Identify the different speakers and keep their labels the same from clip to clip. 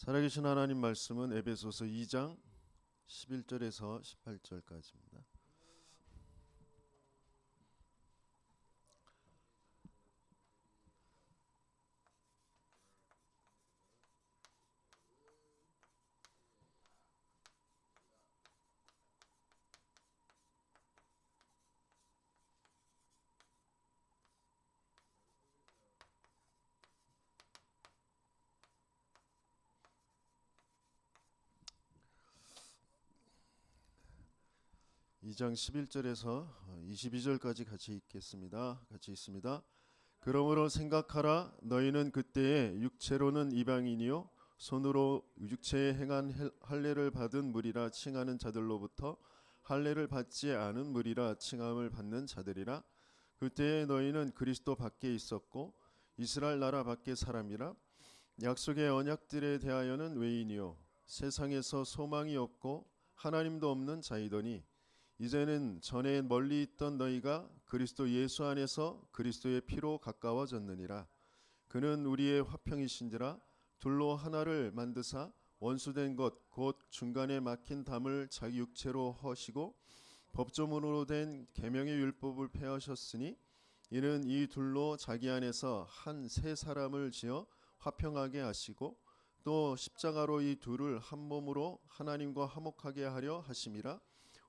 Speaker 1: 살아계신 하나님 말씀은 에베소서 2장 11절에서 18절까지입니다. 이 장 11절에서 22절까지 같이 읽겠습니다. 같이 있습니다. 그러므로 생각하라. 너희는 그때에 육체로는 이방인이요 손으로 육체에 행한 할례를 받은 무리라 칭하는 자들로부터 할례를 받지 않은 무리라 칭함을 받는 자들이라. 그때에 너희는 그리스도 밖에 있었고 이스라엘 나라 밖의 사람이라. 약속의 언약들에 대하여는 외인이요 세상에서 소망이 없고 하나님도 없는 자이더니 이제는 전에 멀리 있던 너희가 그리스도 예수 안에서 그리스도의 피로 가까워졌느니라. 그는 우리의 화평이신지라. 둘로 하나를 만드사 원수된 것 곧 중간에 막힌 담을 자기 육체로 허시고 법조문으로 된 계명의 율법을 폐하셨으니 이는 이 둘로 자기 안에서 한 새 사람을 지어 화평하게 하시고 또 십자가로 이 둘을 한 몸으로 하나님과 화목하게 하려 하심이라.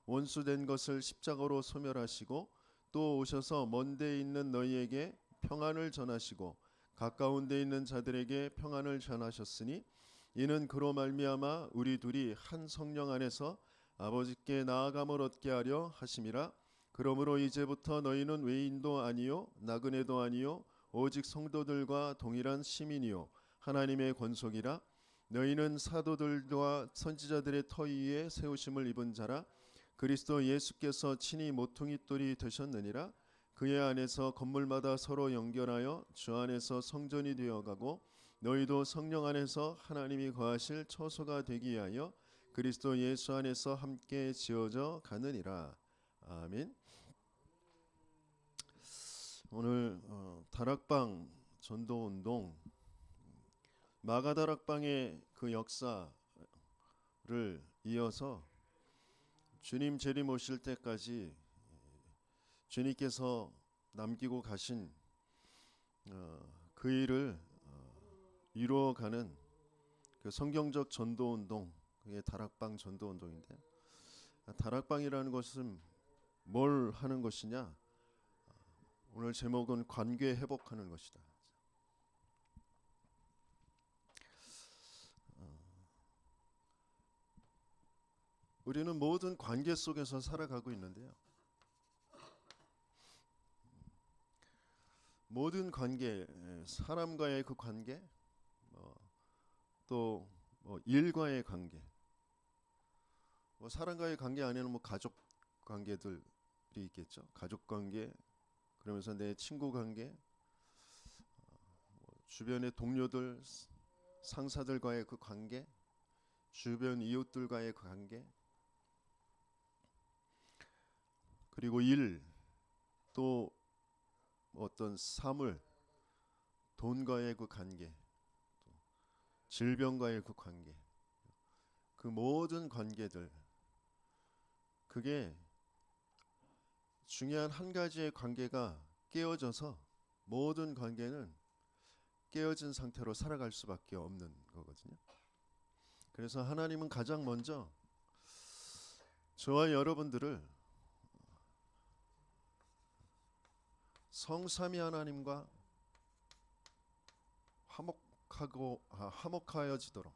Speaker 1: 원수된 것을 십자가로 소멸하시고 또 오셔서 먼 데 있는 너희에게 평안을 전하시고 가까운 데 있는 자들에게 평안을 전하셨으니 이는 그로 말미암아 우리 둘이 한 성령 안에서 아버지께 나아감을 얻게 하려 하심이라. 그러므로 이제부터 너희는 외인도 아니요 나그네도 아니요 오직 성도들과 동일한 시민이요 하나님의 권속이라. 너희는 사도들과 선지자들의 터 위에 세우심을 입은 자라. 그리스도 예수께서 친히 모퉁이돌이 되셨느니라. 그의 안에서 건물마다 서로 연결하여 주 안에서 성전이 되어가고 너희도 성령 안에서 하나님이 거하실 처소가 되기 위하여 그리스도 예수 안에서 함께 지어져 가느니라. 아멘. 오늘 다락방 전도운동 마가다락방의 그 역사를 이어서 주님 재림 오실 때까지 주님께서 남기고 가신 그 일을 이루어가는 그 성경적 전도운동, 그게 다락방 전도운동인데, 다락방이라는 것은 뭘 하는 것이냐? 오늘 제목은 관계 회복하는 것이다. 우리는 모든 관계 속에서 살아가고 있는데요. 모든 관계, 사람과의 그 관계, 또 일과의 관계, 사람과의 관계 안에는 가족 관계들이 있겠죠. 가족 관계, 그러면서 내 친구 관계, 주변의 동료들, 상사들과의 그 관계, 주변 이웃들과의 그 관계, 그리고 일, 또 어떤 사물, 돈과의 그 관계, 질병과의 그 관계, 그 모든 관계들, 그게 중요한 한 가지의 관계가 깨어져서 모든 관계는 깨어진 상태로 살아갈 수밖에 없는 거거든요. 그래서 하나님은 가장 먼저 저와 여러분들을 성삼위 하나님과 화목하여지도록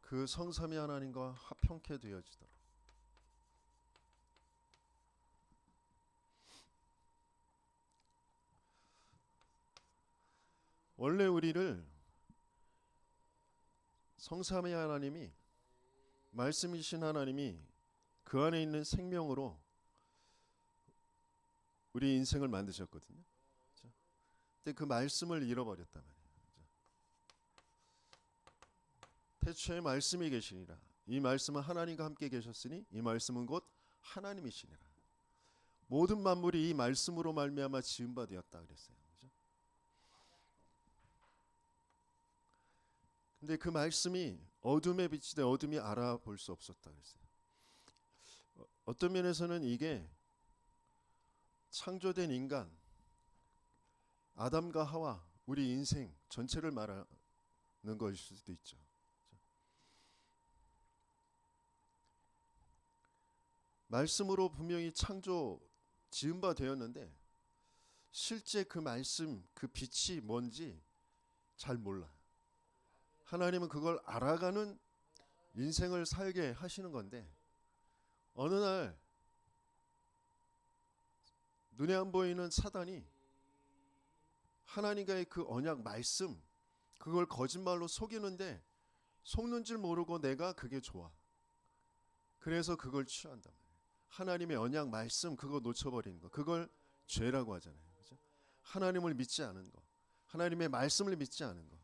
Speaker 1: 그 성삼위 하나님과 화평케 되어지도록 원래 우리를 성삼위 하나님이 말씀이신 하나님이 그 안에 있는 생명으로 우리 인생을 만드셨거든요. 근데 그 말씀을 잃어버렸단 말이에요. 태초에 말씀이 계시니라. 이 말씀은 하나님과 함께 계셨으니 이 말씀은 곧 하나님이시니라. 모든 만물이 이 말씀으로 말미암아 지은 바 되었다 그랬어요. 그죠? 근데 그 말씀이 어둠에 비치되 어둠이 알아볼 수 없었다 그랬어요. 어떤 면에서는 이게 창조된 인간, 아담과 하와, 우리 인생 전체를 말하는 것일 수도 있죠. 말씀으로 분명히 창조 지은 바 되었는데 실제 그 말씀, 그 빛이 뭔지 잘 몰라요. 하나님은 그걸 알아가는 인생을 살게 하시는 건데 어느 날 눈에 안 보이는 사단이 하나님과의 그 언약 말씀, 그걸 거짓말로 속이는데 속는 줄 모르고 내가 그게 좋아. 그래서 그걸 취한단 말이에요. 하나님의 언약 말씀 그거 놓쳐버리는 거, 그걸 죄라고 하잖아요. 그죠? 하나님을 믿지 않은 거, 하나님의 말씀을 믿지 않은 거.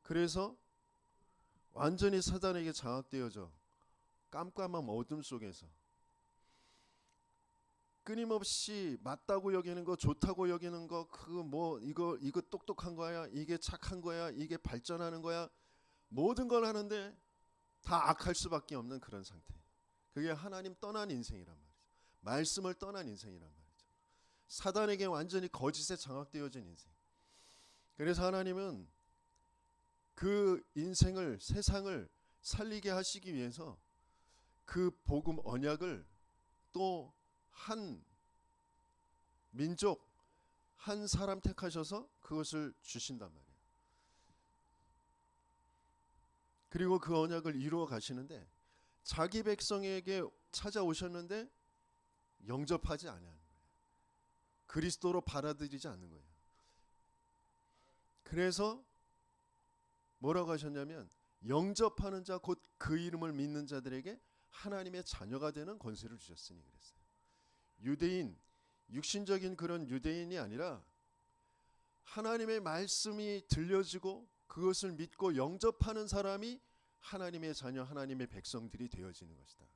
Speaker 1: 그래서 완전히 사단에게 장악되어져 깜깜한 어둠 속에서 끊임없이 맞다고 여기는 거, 좋다고 여기는 거, 그 뭐 이거 똑똑한 거야, 이게 착한 거야, 이게 발전하는 거야, 모든 걸 하는데 다 악할 수밖에 없는 그런 상태. 그게 하나님 떠난 인생이란 말이죠. 말씀을 떠난 인생이란 말이죠. 사단에게 완전히 거짓에 장악되어진 인생. 그래서 하나님은 그 인생을, 세상을 살리게 하시기 위해서 그 복음 언약을 또 한 민족, 한 사람 택하셔서 그것을 주신단 말이에요. 그리고 그 언약을 이루어 가시는데 자기 백성에게 찾아오셨는데 영접하지 않아요. 그리스도로 받아들이지 않는 거예요. 그래서 뭐라고 하셨냐면 영접하는 자 곧 그 이름을 믿는 자들에게 하나님의 자녀가 되는 권세를 주셨으니 그랬어요. 유대인, 육신적인 그런 유대인이 아니라 하나님의 말씀이 들려지고 그것을 믿고 영접하는 사람이 하나님의 자녀, 하나님의 백성들이 되어지는 것이다.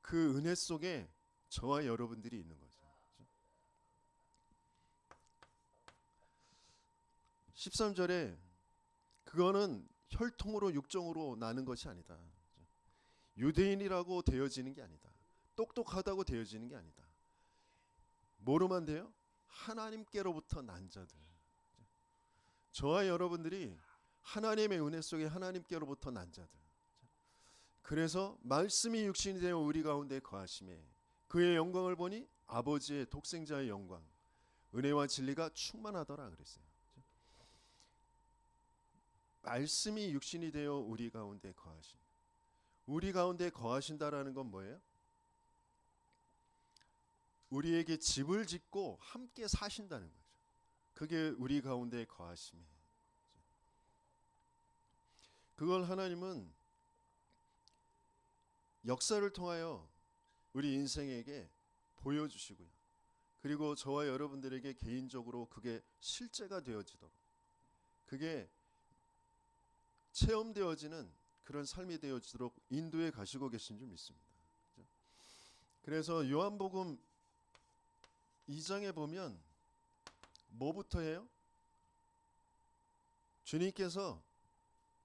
Speaker 1: 그 은혜 속에 저와 여러분들이 있는 거죠. 13절에 그거는 혈통으로 육정으로 나는 것이 아니다. 유대인이라고 되어지는 게 아니다. 똑똑하다고 되어지는 게 아니다. 뭐로만 돼요? 하나님께로부터 난 자들. 저와 여러분들이 하나님의 은혜 속에 하나님께로부터 난 자들. 그래서 말씀이 육신이 되어 우리 가운데 거하심에 그의 영광을 보니 아버지의 독생자의 영광, 은혜와 진리가 충만하더라 그랬어요. 말씀이 육신이 되어 우리 가운데 거하심. 우리 가운데 거하신다라는 건 뭐예요? 우리에게 집을 짓고 함께 사신다는 거죠. 그게 우리 가운데 거하심이에요. 그걸 하나님은 역사를 통하여 우리 인생에게 보여주시고요. 그리고 저와 여러분들에게 개인적으로 그게 실제가 되어지도록, 그게 체험되어지는 그런 삶이 되어지도록 인도해 가시고 계신 줄 믿습니다. 그래서 요한복음 2장에 보면 뭐부터 해요? 주님께서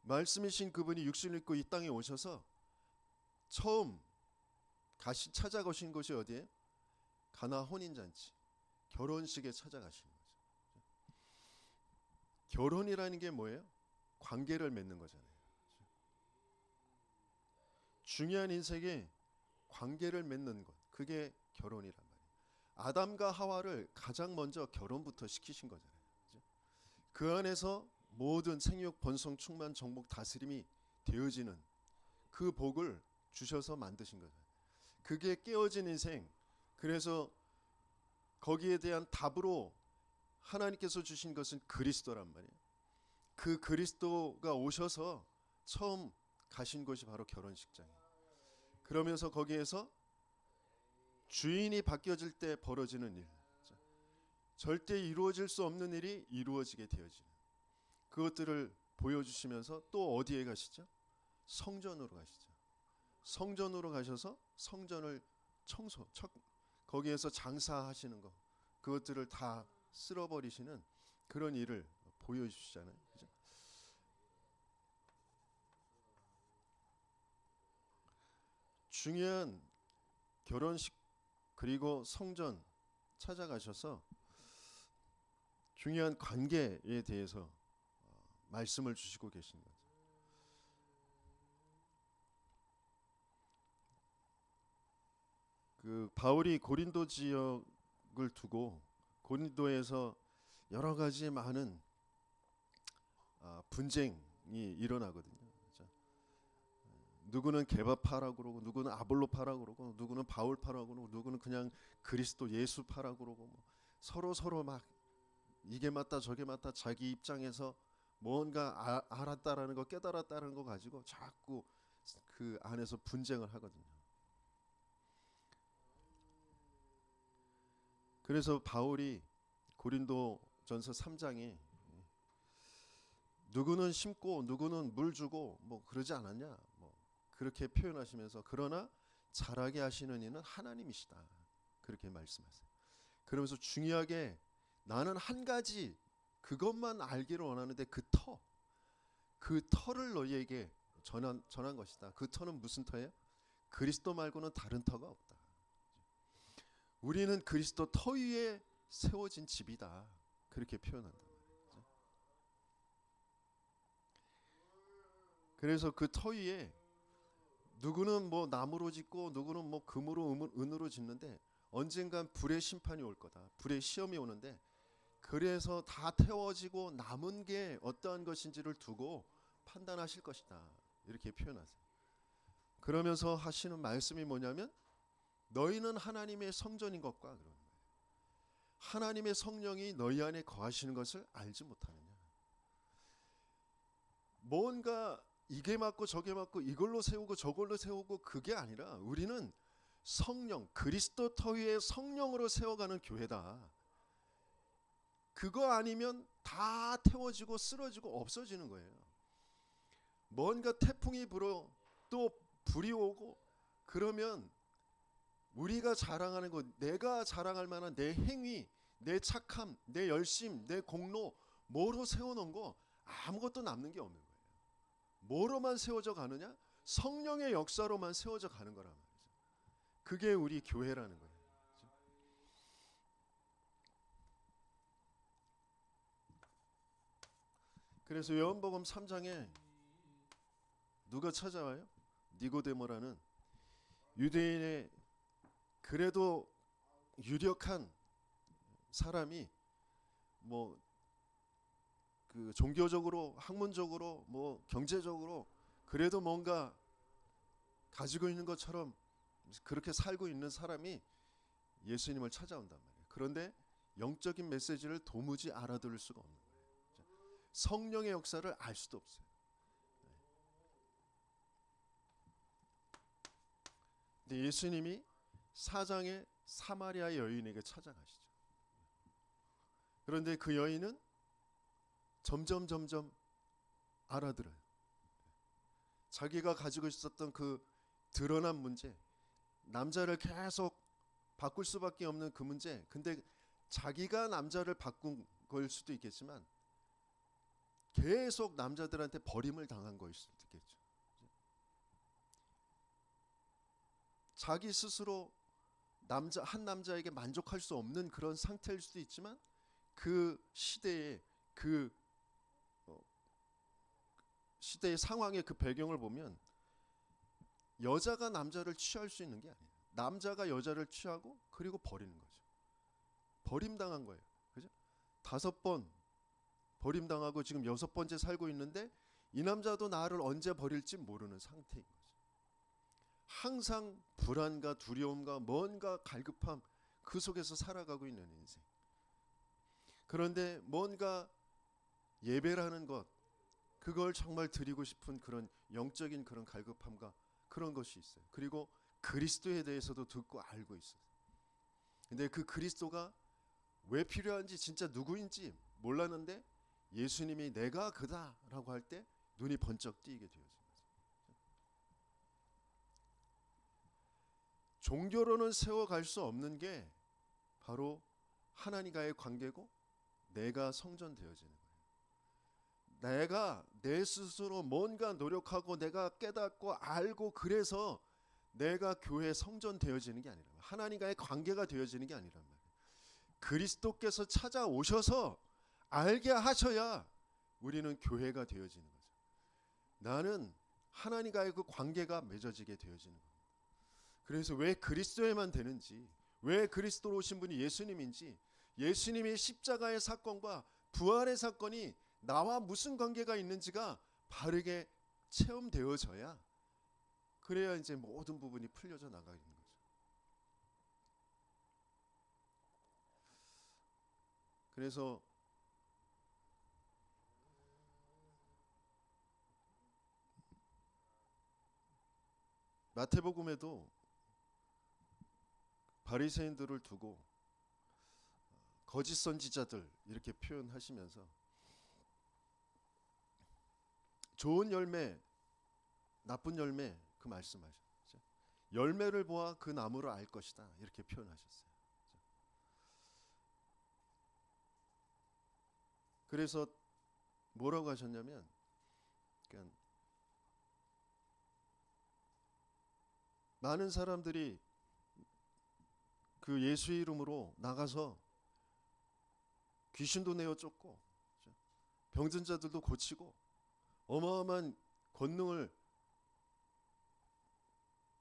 Speaker 1: 말씀이신 그분이 육신을 입고 이 땅에 오셔서 처음 찾아가신 곳이 어디예요? 가나 혼인잔치, 결혼식에 찾아가신 거죠. 결혼이라는 게 뭐예요? 관계를 맺는 거잖아요. 중요한 인생에 관계를 맺는 것, 그게 결혼이란 말이에요. 아담과 하와를 가장 먼저 결혼부터 시키신 거잖아요. 그 안에서 모든 생육, 번성, 충만, 정복, 다스림이 되어지는 그 복을 주셔서 만드신 거잖아요. 그게 깨어진 인생. 그래서 거기에 대한 답으로 하나님께서 주신 것은 그리스도란 말이에요. 그 그리스도가 오셔서 처음 가신 곳이 바로 결혼식장이에요. 그러면서 거기에서 주인이 바뀌어질 때 벌어지는 일, 절대 이루어질 수 없는 일이 이루어지게 되어지는 그것들을 보여주시면서 또 어디에 가시죠? 성전으로 가시죠. 성전으로 가셔서 성전을 거기에서 장사하시는 거, 그것들을 다 쓸어버리시는 그런 일을 보여주시잖아요. 그죠? 중요한 결혼식 그리고 성전 찾아가셔서 중요한 관계에 대해서 말씀을 주시고 계신 거죠. 그 바울이 고린도 지역을 두고 고린도에서 여러 가지 많은 분쟁이 일어나거든요. 그렇죠? 누구는 게바파라고 그러고, 누구는 아볼로파라고 그러고, 누구는 바울파라고 그러고, 누구는 그냥 그리스도 예수파라고 그러고, 뭐 서로 막 이게 맞다 저게 맞다 자기 입장에서 뭔가 알았다라는 거 깨달았다는 거 가지고 자꾸 그 안에서 분쟁을 하거든요. 그래서 바울이 고린도전서 3장에 누구는 심고 누구는 물 주고 뭐 그러지 않았냐 뭐 그렇게 표현하시면서 그러나 자라게 하시는 이는 하나님이시다 그렇게 말씀하세요. 그러면서 중요하게 나는 한 가지 그것만 알기를 원하는데 그 터를 너희에게 전한 것이다. 그 터는 무슨 터예요? 그리스도 말고는 다른 터가 없다. 우리는 그리스도 터 위에 세워진 집이다. 그렇게 표현한다. 그래서 그 터 위에 누구는 뭐 나무로 짓고 누구는 뭐 금으로 은으로 짓는데 언젠간 불의 심판이 올 거다. 불의 시험이 오는데 그래서 다 태워지고 남은 게 어떠한 것인지를 두고 판단하실 것이다. 이렇게 표현하세요. 그러면서 하시는 말씀이 뭐냐면 너희는 하나님의 성전인 것과 그런 거예요. 하나님의 성령이 너희 안에 거하시는 것을 알지 못하느냐. 뭔가 이게 맞고 저게 맞고 이걸로 세우고 저걸로 세우고 그게 아니라 우리는 성령 그리스도 터 위에 성령으로 세워가는 교회다. 그거 아니면 다 태워지고 쓰러지고 없어지는 거예요. 뭔가 태풍이 불어 또 불이 오고 그러면 우리가 자랑하는 것, 내가 자랑할 만한 내 행위, 내 착함, 내 열심, 내 공로 뭐로 세워놓은 거 아무것도 남는 게 없는 거예요. 뭐로만 세워져 가느냐? 성령의 역사로만 세워져 가는 거란 말이죠. 그게 우리 교회라는 거예요. 그래서 요한복음 3장에 누가 찾아와요? 니고데모라는 유대인의 그래도 유력한 사람이 뭐 그 종교적으로 학문적으로 뭐 경제적으로 그래도 뭔가 가지고 있는 것처럼 그렇게 살고 있는 사람이 예수님을 찾아온단 말이에요. 그런데 영적인 메시지를 도무지 알아들을 수가 없는 거예요. 성령의 역사를 알 수도 없어요. 근데 예수님이 4장에 사마리아 여인에게 찾아가시죠. 그런데 그 여인은 점점 알아들어요. 자기가 가지고 있었던 그 드러난 문제, 남자를 계속 바꿀 수밖에 없는 그 문제. 근데 자기가 남자를 바꾼 걸 수도 있겠지만 계속 남자들한테 버림을 당한 거일 수도 있겠죠. 자기 스스로 한 남자에게 만족할 수 없는 그런 상태일 수도 있지만 그 시대의 시대의 상황의 그 배경을 보면 여자가 남자를 취할 수 있는 게 아니에요. 남자가 여자를 취하고 그리고 버리는 거죠. 버림당한 거예요. 그죠? 5번 버림당하고 지금 6번째 살고 있는데 이 남자도 나를 언제 버릴지 모르는 상태인 거죠. 항상 불안과 두려움과 뭔가 갈급함 그 속에서 살아가고 있는 인생. 그런데 뭔가 예배라는 것 그걸 정말 드리고 싶은 그런 영적인 그런 갈급함과 그런 것이 있어요. 그리고 그리스도에 대해서도 듣고 알고 있어요. 근데 그 그리스도가 왜 필요한지 진짜 누구인지 몰랐는데 예수님이 내가 그다라고 할 때 눈이 번쩍 띄게 되어진 거죠. 종교로는 세워갈 수 없는 게 바로 하나님과의 관계고 내가 성전되어지는 거예요. 내가 내 스스로 뭔가 노력하고 내가 깨닫고 알고 그래서 내가 교회 성전되어지는 게 아니라 하나님과의 관계가 되어지는 게 아니란 말이에요. 그리스도께서 찾아오셔서 알게 하셔야 우리는 교회가 되어지는 거죠. 나는 하나님과의 그 관계가 맺어지게 되어지는 겁니다. 그래서 왜 그리스도에만 되는지, 왜 그리스도로 오신 분이 예수님인지, 예수님의 십자가의 사건과 부활의 사건이 나와 무슨 관계가 있는지가 바르게 체험되어져야 그래야 이제 모든 부분이 풀려져 나가는 거죠. 그래서 마태복음에도 바리새인들을 두고 거짓 선지자들 이렇게 표현하시면서 좋은 열매, 나쁜 열매 그 말씀하셨죠. 열매를 보아 그 나무를 알 것이다 이렇게 표현하셨어요. 그래서 뭐라고 하셨냐면, 그러니까 많은 사람들이 그 예수의 이름으로 나가서 귀신도 내어 쫓고 병든 자들도 고치고 어마어마한 권능을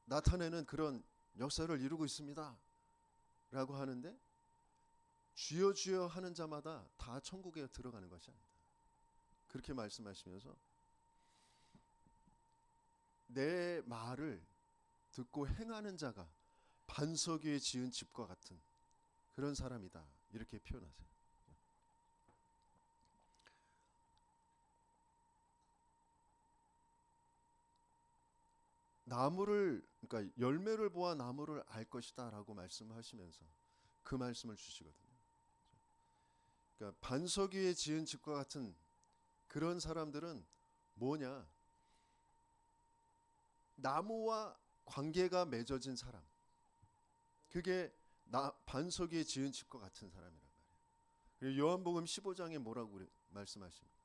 Speaker 1: 나타내는 그런 역사를 이루고 있습니다 라고 하는데, 주여 주여 하는 자마다 다 천국에 들어가는 것이 아니다 그렇게 말씀하시면서 내 말을 듣고 행하는 자가 반석 위에 지은 집과 같은 그런 사람이다 이렇게 표현하세요. 나무를, 그러니까 열매를 보아 나무를 알 것이다 라고 말씀하시면서 그 말씀을 주시거든요. 그러니까 반석 위에 지은 집과 같은 그런 사람들은 뭐냐, 나무와 관계가 맺어진 사람, 그게 반석 위에 지은 집과 같은 사람이란 말이에요. 요한복음 15장에 뭐라고 말씀하십니까?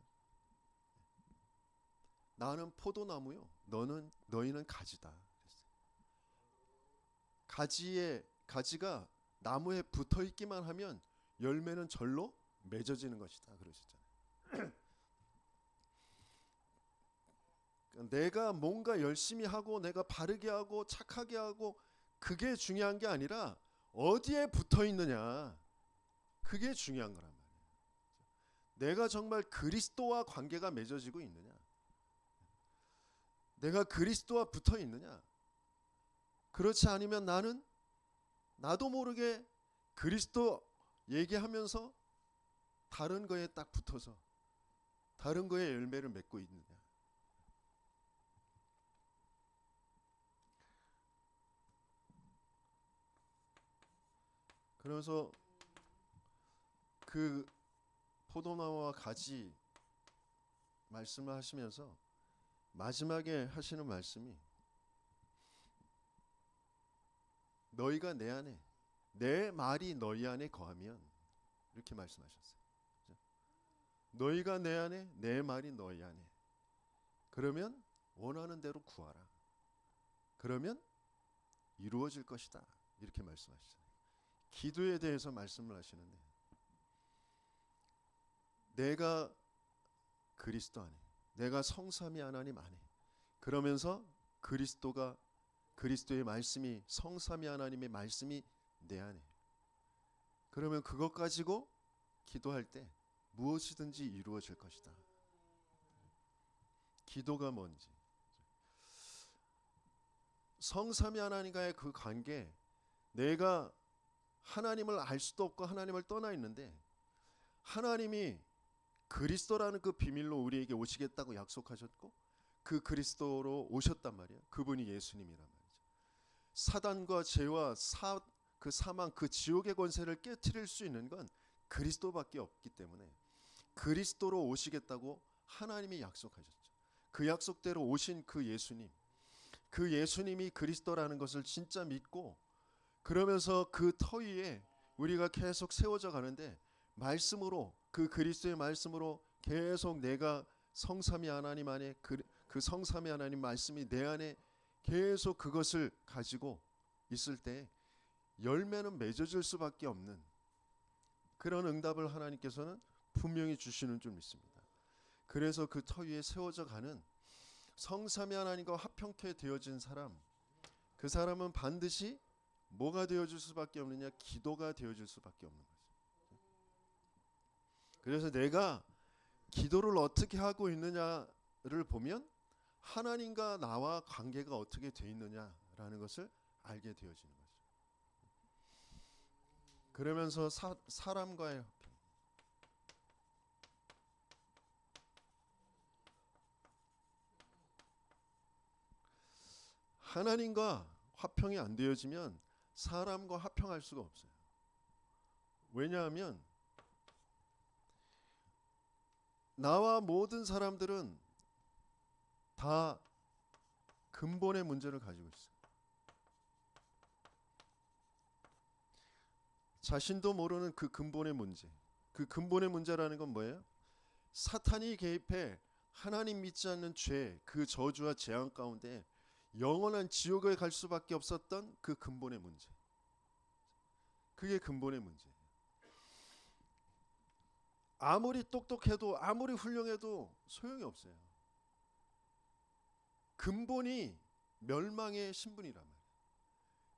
Speaker 1: 나는 포도나무요, 너희는 가지다. 가지가 나무에 붙어 있기만 하면 열매는 절로 맺어지는 것이다 그러셨잖아요. 내가 뭔가 열심히 하고 내가 바르게 하고 착하게 하고 그게 중요한 게 아니라 어디에 붙어 있느냐, 그게 중요한 거란 말이에요. 내가 정말 그리스도와 관계가 맺어지고 있느냐, 내가 그리스도와 붙어 있느냐. 그렇지 않으면 나도 모르게 그리스도 얘기하면서 다른 거에 딱 붙어서 다른 거에 열매를 맺고 있느냐. 그래서 그 포도나무와 가지 말씀을 하시면서 마지막에 하시는 말씀이 너희가 내 안에, 내 말이 너희 안에 거하면, 이렇게 말씀하셨어요. 너희가 내 안에, 내 말이 너희 안에, 그러면 원하는 대로 구하라. 그러면 이루어질 것이다 이렇게 말씀하시잖아요. 기도에 대해서 말씀을 하시는데, 내가 그리스도 안에, 내가 성삼위 하나님 안에, 그러면서 그리스도의 말씀이, 성삼위 하나님의 말씀이 내 안에, 그러면 그것 가지고 기도할 때 무엇이든지 이루어질 것이다. 기도가 뭔지, 성삼위 하나님과의 그 관계, 내가 하나님을 알 수도 없고 하나님을 떠나 있는데 하나님이 그리스도라는 그 비밀로 우리에게 오시겠다고 약속하셨고 그 그리스도로 오셨단 말이에요. 그분이 예수님이란 말이죠. 사단과 죄와 그 사망, 그 지옥의 권세를 깨트릴 수 있는 건 그리스도밖에 없기 때문에 그리스도로 오시겠다고 하나님이 약속하셨죠. 그 약속대로 오신 그 예수님, 그 예수님이 그리스도라는 것을 진짜 믿고 그러면서 그 터 위에 우리가 계속 세워져 가는데 말씀으로, 그 그리스도의 말씀으로 계속 내가 성삼위 하나님 안에 그 성삼위 하나님 말씀이 내 안에 계속 그것을 가지고 있을 때 열매는 맺어질 수밖에 없는 그런 응답을 하나님께서는 분명히 주시는 줄 믿습니다. 그래서 그 터 위에 세워져 가는 성삼위 하나님과 화평케 되어진 사람, 그 사람은 반드시 뭐가 되어질 수밖에 없느냐? 기도가 되어질 수밖에 없는 거죠. 그래서 내가 기도를 어떻게 하고 있느냐를 보면 하나님과 나와 관계가 어떻게 돼 있느냐라는 것을 알게 되어지는 거죠. 그러면서 사람과의 화평, 하나님과 화평이 안 되어지면 사람과 화평할 수가 없어요. 왜냐하면 나와 모든 사람들은 다 근본의 문제를 가지고 있어요. 자신도 모르는 그 근본의 문제. 그 근본의 문제라는 건 뭐예요? 사탄이 개입해 하나님 믿지 않는 죄, 그 저주와 재앙 가운데 영원한 지옥에 갈 수밖에 없었던 그 근본의 문제. 그게 근본의 문제예요. 아무리 똑똑해도 아무리 훌륭해도 소용이 없어요. 근본이 멸망의 신분이란 말이에요.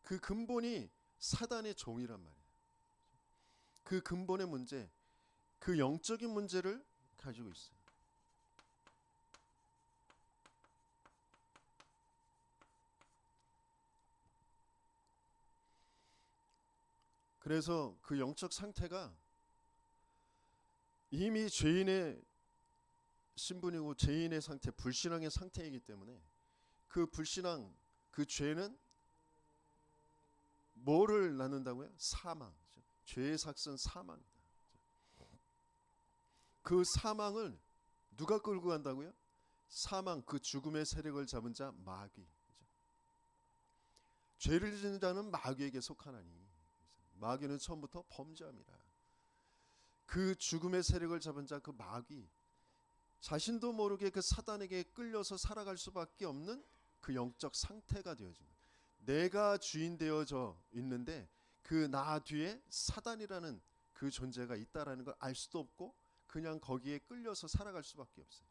Speaker 1: 그 근본이 사단의 종이란 말이에요. 그 근본의 문제, 그 영적인 문제를 가지고 있어요. 그래서 그 영적 상태가 이미 죄인의 신분이고 죄인의 상태, 불신앙의 상태이기 때문에 그 불신앙, 그 죄는 뭐를 낳는다고요? 사망. 죄의 삭은 사망이다. 그 사망을 누가 끌고 간다고요? 사망, 그 죽음의 세력을 잡은 자 마귀. 죄를 지은 자는 마귀에게 속하나니 마귀는 처음부터 범죄함이라. 그 죽음의 세력을 잡은 자, 그 마귀, 자신도 모르게 그 사단에게 끌려서 살아갈 수밖에 없는 그 영적 상태가 되어진 거예요. 내가 주인 되어져 있는데 그 나 뒤에 사단이라는 그 존재가 있다라는 걸 알 수도 없고 그냥 거기에 끌려서 살아갈 수밖에 없어요.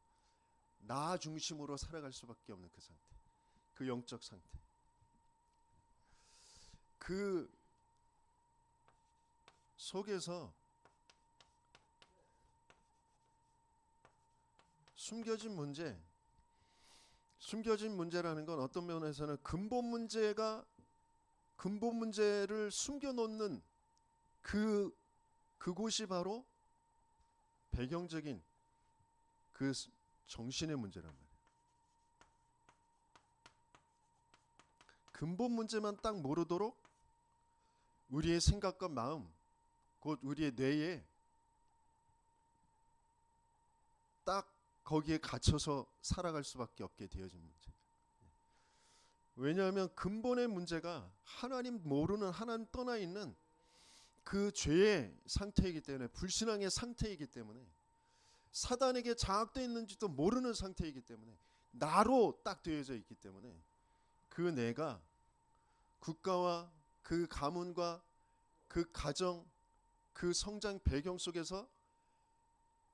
Speaker 1: 나 중심으로 살아갈 수밖에 없는 그 상태, 그 영적 상태. 그 속에서 숨겨진 문제라는 건 어떤 면에서는 근본 문제를 숨겨놓는 그곳이 바로 배경적인 그 정신의 문제란 말이에요. 근본 문제만 딱 모르도록 우리의 생각과 마음, 곧 우리의 뇌에 딱 거기에 갇혀서 살아갈 수밖에 없게 되어진 문제. 왜냐하면 근본의 문제가 하나님 모르는, 하나님 떠나 있는 그 죄의 상태이기 때문에, 불신앙의 상태이기 때문에, 사단에게 장악되어 있는지도 모르는 상태이기 때문에, 나로 딱 되어져 있기 때문에 그 내가 국가와 그 가문과 그 가정, 그 성장 배경 속에서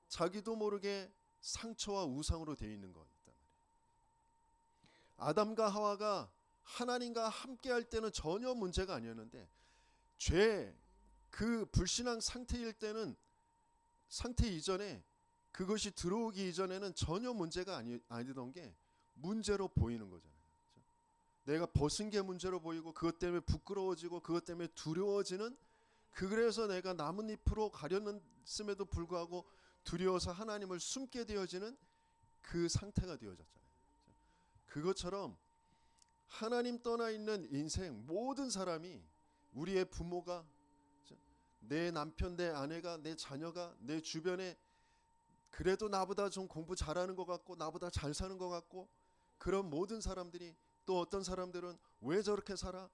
Speaker 1: 자기도 모르게 상처와 우상으로 되어 있는 거 있단 말이에요. 아담과 하와가 하나님과 함께 할 때는 전혀 문제가 아니었는데 죄, 그 불신앙 상태일 때는, 상태 이전에, 그것이 들어오기 이전에는 전혀 문제가 아니던 게 문제로 보이는 거잖아요. 그렇죠? 내가 벗은 게 문제로 보이고 그것 때문에 부끄러워지고 그것 때문에 두려워지는, 그래서 내가 나뭇잎으로 가렸음에도 불구하고 두려워서 하나님을 숨게 되어지는 그 상태가 되어졌잖아요. 그것처럼 하나님 떠나 있는 인생, 모든 사람이, 우리의 부모가, 내 남편, 내 아내가, 내 자녀가, 내 주변에 그래도 나보다 좀 공부 잘하는 것 같고 나보다 잘 사는 것 같고 그런 모든 사람들이, 또 어떤 사람들은 왜 저렇게 살아?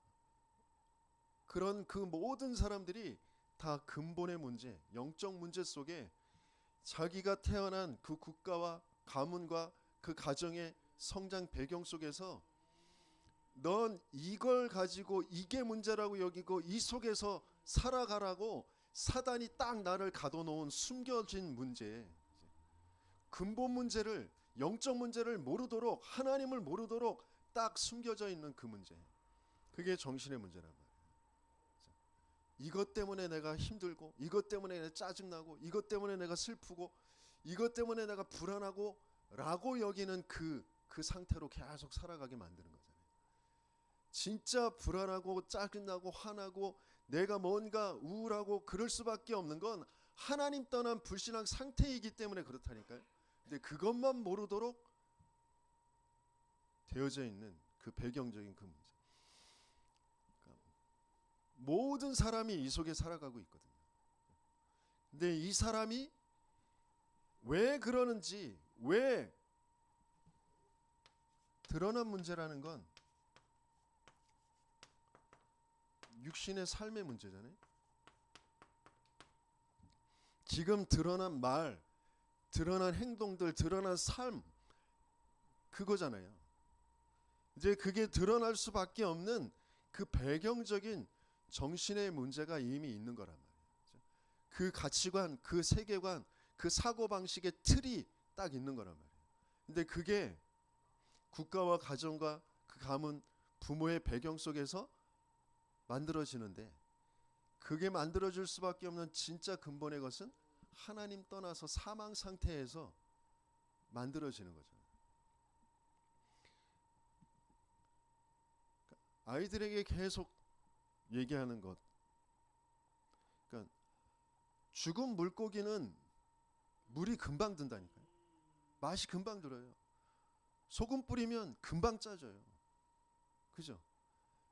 Speaker 1: 그런 그 모든 사람들이 다 근본의 문제, 영적 문제 속에 자기가 태어난 그 국가와 가문과 그 가정의 성장 배경 속에서 넌 이걸 가지고 이게 문제라고 여기고 이 속에서 살아가라고 사단이 딱 나를 가둬놓은 숨겨진 문제, 근본 문제를, 영적 문제를 모르도록, 하나님을 모르도록 딱 숨겨져 있는 그 문제, 그게 정신의 문제란 말이에요. 이것 때문에 내가 힘들고, 이것 때문에 내가 짜증나고, 이것 때문에 내가 슬프고, 이것 때문에 내가 불안하고 라고 여기는 그 상태로 계속 살아가게 만드는 거잖아요. 진짜 불안하고 짜증나고 화나고 내가 뭔가 우울하고 그럴 수밖에 없는 건 하나님 떠난 불신앙 상태이기 때문에 그렇다니까요. 근데 그것만 모르도록 되어져 있는 그 배경적인 그 문제. 그러니까 모든 사람이 이 속에 살아가고 있거든요. 근데 이 사람이 왜 그러는지, 왜 드러난 문제라는 건 육신의 삶의 문제잖아요. 지금 드러난 말, 드러난 행동들, 드러난 삶, 그거잖아요. 이제 그게 드러날 수밖에 없는 그 배경적인 정신의 문제가 이미 있는 거란 말이에요. 그 가치관, 그 세계관, 그 사고방식의 틀이 딱 있는 거란 말이에요. 근데 그게 국가와 가정과 그 가문, 부모의 배경 속에서 만들어지는데, 그게 만들어질 수밖에 없는 진짜 근본의 것은 하나님 떠나서 사망 상태에서 만들어지는 거죠. 아이들에게 계속 얘기하는 것, 그러니까 죽은 물고기는 물이 금방 든다니까요. 맛이 금방 들어요. 소금 뿌리면 금방 짜져요. 그죠?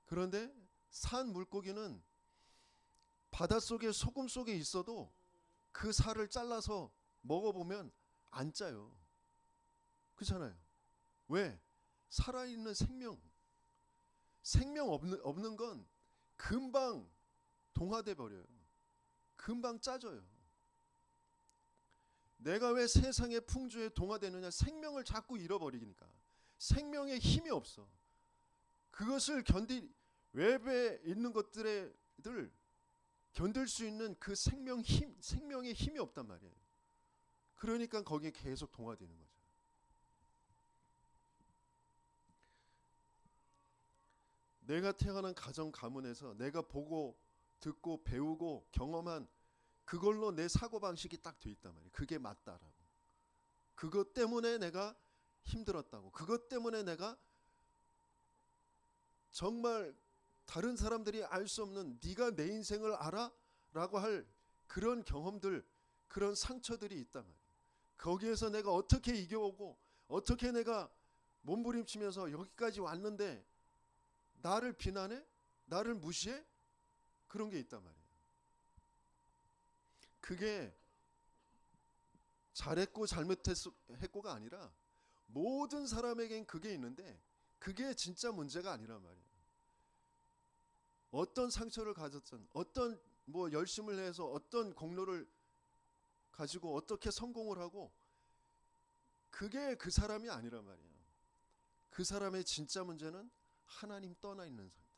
Speaker 1: 그런데 산 물고기는 바닷속에 소금 속에 있어도 그 살을 잘라서 먹어보면 안 짜요. 그렇잖아요. 왜? 살아있는 생명 없는 건 금방 동화돼 버려요. 금방 짜져요. 내가 왜 세상의 풍조에 동화되느냐? 생명을 자꾸 잃어버리니까. 생명의 힘이 없어. 그것을 외부에 있는 것들을 견딜 수 있는 그 생명의 힘이 없단 말이에요. 그러니까 거기에 계속 동화되는 거죠. 내가 태어난 가정 가문에서 내가 보고 듣고 배우고 경험한 그걸로 내 사고방식이 딱 돼 있단 말이에요. 그게 맞다라고. 그것 때문에 내가 힘들었다고. 그것 때문에 내가 정말 다른 사람들이 알 수 없는 네가 내 인생을 알아? 라고 할 그런 경험들, 그런 상처들이 있단 말이에요. 거기에서 내가 어떻게 이겨오고 어떻게 내가 몸부림치면서 여기까지 왔는데 나를 비난해? 나를 무시해? 그런 게 있단 말이에요. 그게 잘했고 잘못했고가 아니라 모든 사람에겐 그게 있는데 그게 진짜 문제가 아니란 말이에요. 어떤 상처를 가졌든 어떤 열심을 해서 어떤 공로를 가지고 어떻게 성공을 하고 그게 그 사람이 아니란 말이에요. 그 사람의 진짜 문제는 하나님 떠나 있는 상태.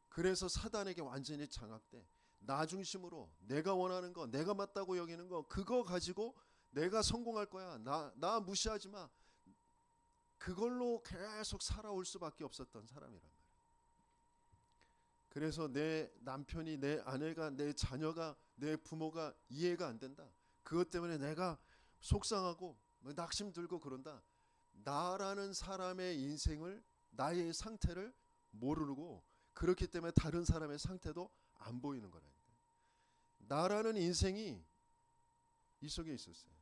Speaker 1: 그래서 사단에게 완전히 장악돼 나 중심으로 내가 원하는 거, 내가 맞다고 여기는 거, 그거 가지고 내가 성공할 거야. 나 무시하지 마. 그걸로 계속 살아올 수밖에 없었던 사람이란 말이에요. 그래서 내 남편이, 내 아내가, 내 자녀가, 내 부모가 이해가 안 된다. 그것 때문에 내가 속상하고 낙심 들고 그런다. 나라는 사람의 인생을, 나의 상태를 모르고 그렇기 때문에 다른 사람의 상태도 안 보이는 거라니까. 나라는 인생이 이 속에 있었어요.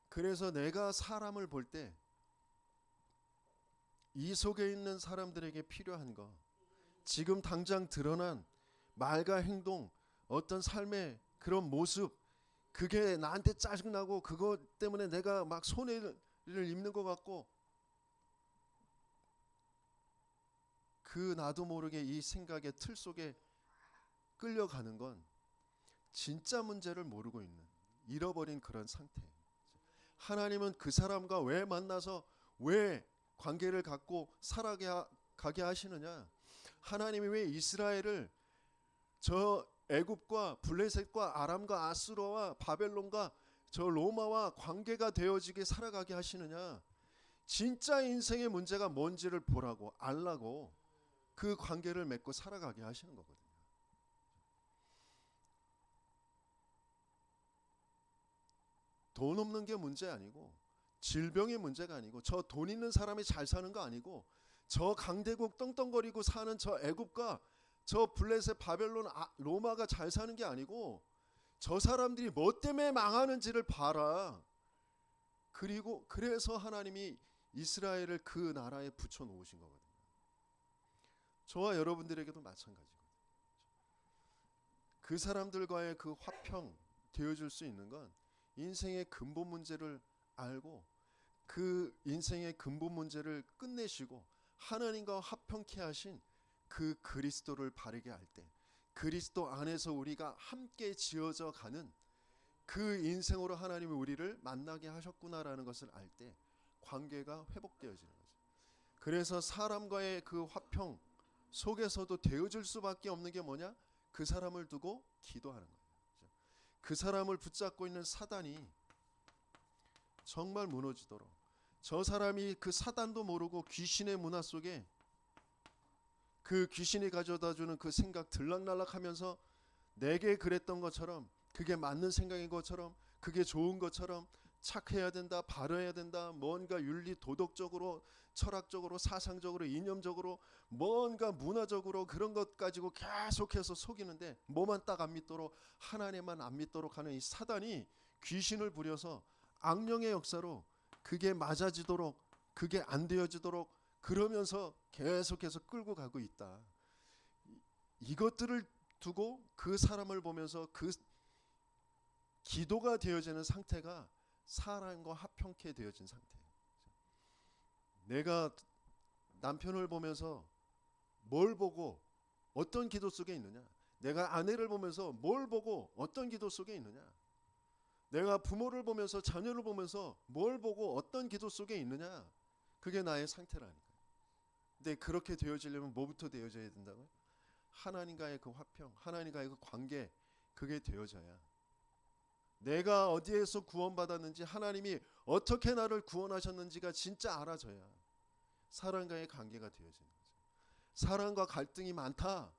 Speaker 1: 그래서 내가 사람을 볼 때 이 속에 있는 사람들에게 필요한 거, 지금 당장 드러난 말과 행동, 어떤 삶의 그런 모습, 그게 나한테 짜증나고 그것 때문에 내가 막 손해를 입는 것 같고 그 나도 모르게 이 생각의 틀 속에 끌려가는 건 진짜 문제를 모르고 있는, 잃어버린 그런 상태. 하나님은 그 사람과 왜 만나서 왜 관계를 갖고 살아가게 하시느냐? 하나님이 왜 이스라엘을 저 애굽과 블레셋과 아람과 아수르와 바벨론과 저 로마와 관계가 되어지게 살아가게 하시느냐? 진짜 인생의 문제가 뭔지를 보라고, 알라고 그 관계를 맺고 살아가게 하시는 거거든요. 돈 없는 게 문제 아니고, 질병의 문제가 아니고, 저 돈 있는 사람이 잘 사는 거 아니고, 저 강대국 떵떵거리고 사는 저 애굽과 저 블레셋 바벨론 로마가 잘 사는 게 아니고, 저 사람들이 뭐 때문에 망하는지를 봐라. 그리고 그래서 하나님이 이스라엘을 그 나라에 붙여 놓으신 거거든요. 저와 여러분들에게도 마찬가지거든요. 그 사람들과의 그 화평 되어줄 수 있는 건 인생의 근본 문제를 알고 그 인생의 근본 문제를 끝내시고 하나님과 화평케 하신 그 그리스도를 바르게 할 때, 그리스도 안에서 우리가 함께 지어져 가는 그 인생으로 하나님이 우리를 만나게 하셨구나라는 것을 알 때 관계가 회복되어지는 거죠. 그래서 사람과의 그 화평 속에서도 되어질 수밖에 없는 게 뭐냐? 그 사람을 두고 기도하는 거예요. 그 사람을 붙잡고 있는 사단이 정말 무너지도록, 저 사람이 그 사단도 모르고 귀신의 문화 속에 그 귀신이 가져다주는 그 생각 들락날락하면서 내게 그랬던 것처럼, 그게 맞는 생각인 것처럼, 그게 좋은 것처럼, 착해야 된다, 바르야 된다, 뭔가 윤리 도덕적으로, 철학적으로, 사상적으로, 이념적으로, 뭔가 문화적으로 그런 것 가지고 계속해서 속이는데 뭐만 딱 안 믿도록, 하나님만 안 믿도록 하는 이 사단이 귀신을 부려서 악령의 역사로 그게 맞아지도록, 그게 안 되어지도록 그러면서 계속해서 끌고 가고 있다. 이것들을 두고 그 사람을 보면서 그 기도가 되어지는 상태가 사람과 화평케 되어진 상태예요. 내가 남편을 보면서 뭘 보고 어떤 기도 속에 있느냐? 내가 아내를 보면서 뭘 보고 어떤 기도 속에 있느냐? 내가 부모를 보면서, 자녀를 보면서 뭘 보고 어떤 기도 속에 있느냐? 그게 나의 상태라니까요. 근데 그렇게 되어지려면 뭐부터 되어져야 된다고요? 하나님과의 그 화평, 하나님과의 그 관계, 그게 되어져야, 내가 어디에서 구원받았는지, 하나님이 어떻게 나를 구원하셨는지가 진짜 알아져야 사람과의 관계가 되어지는 거죠. 사람과 갈등이 많다,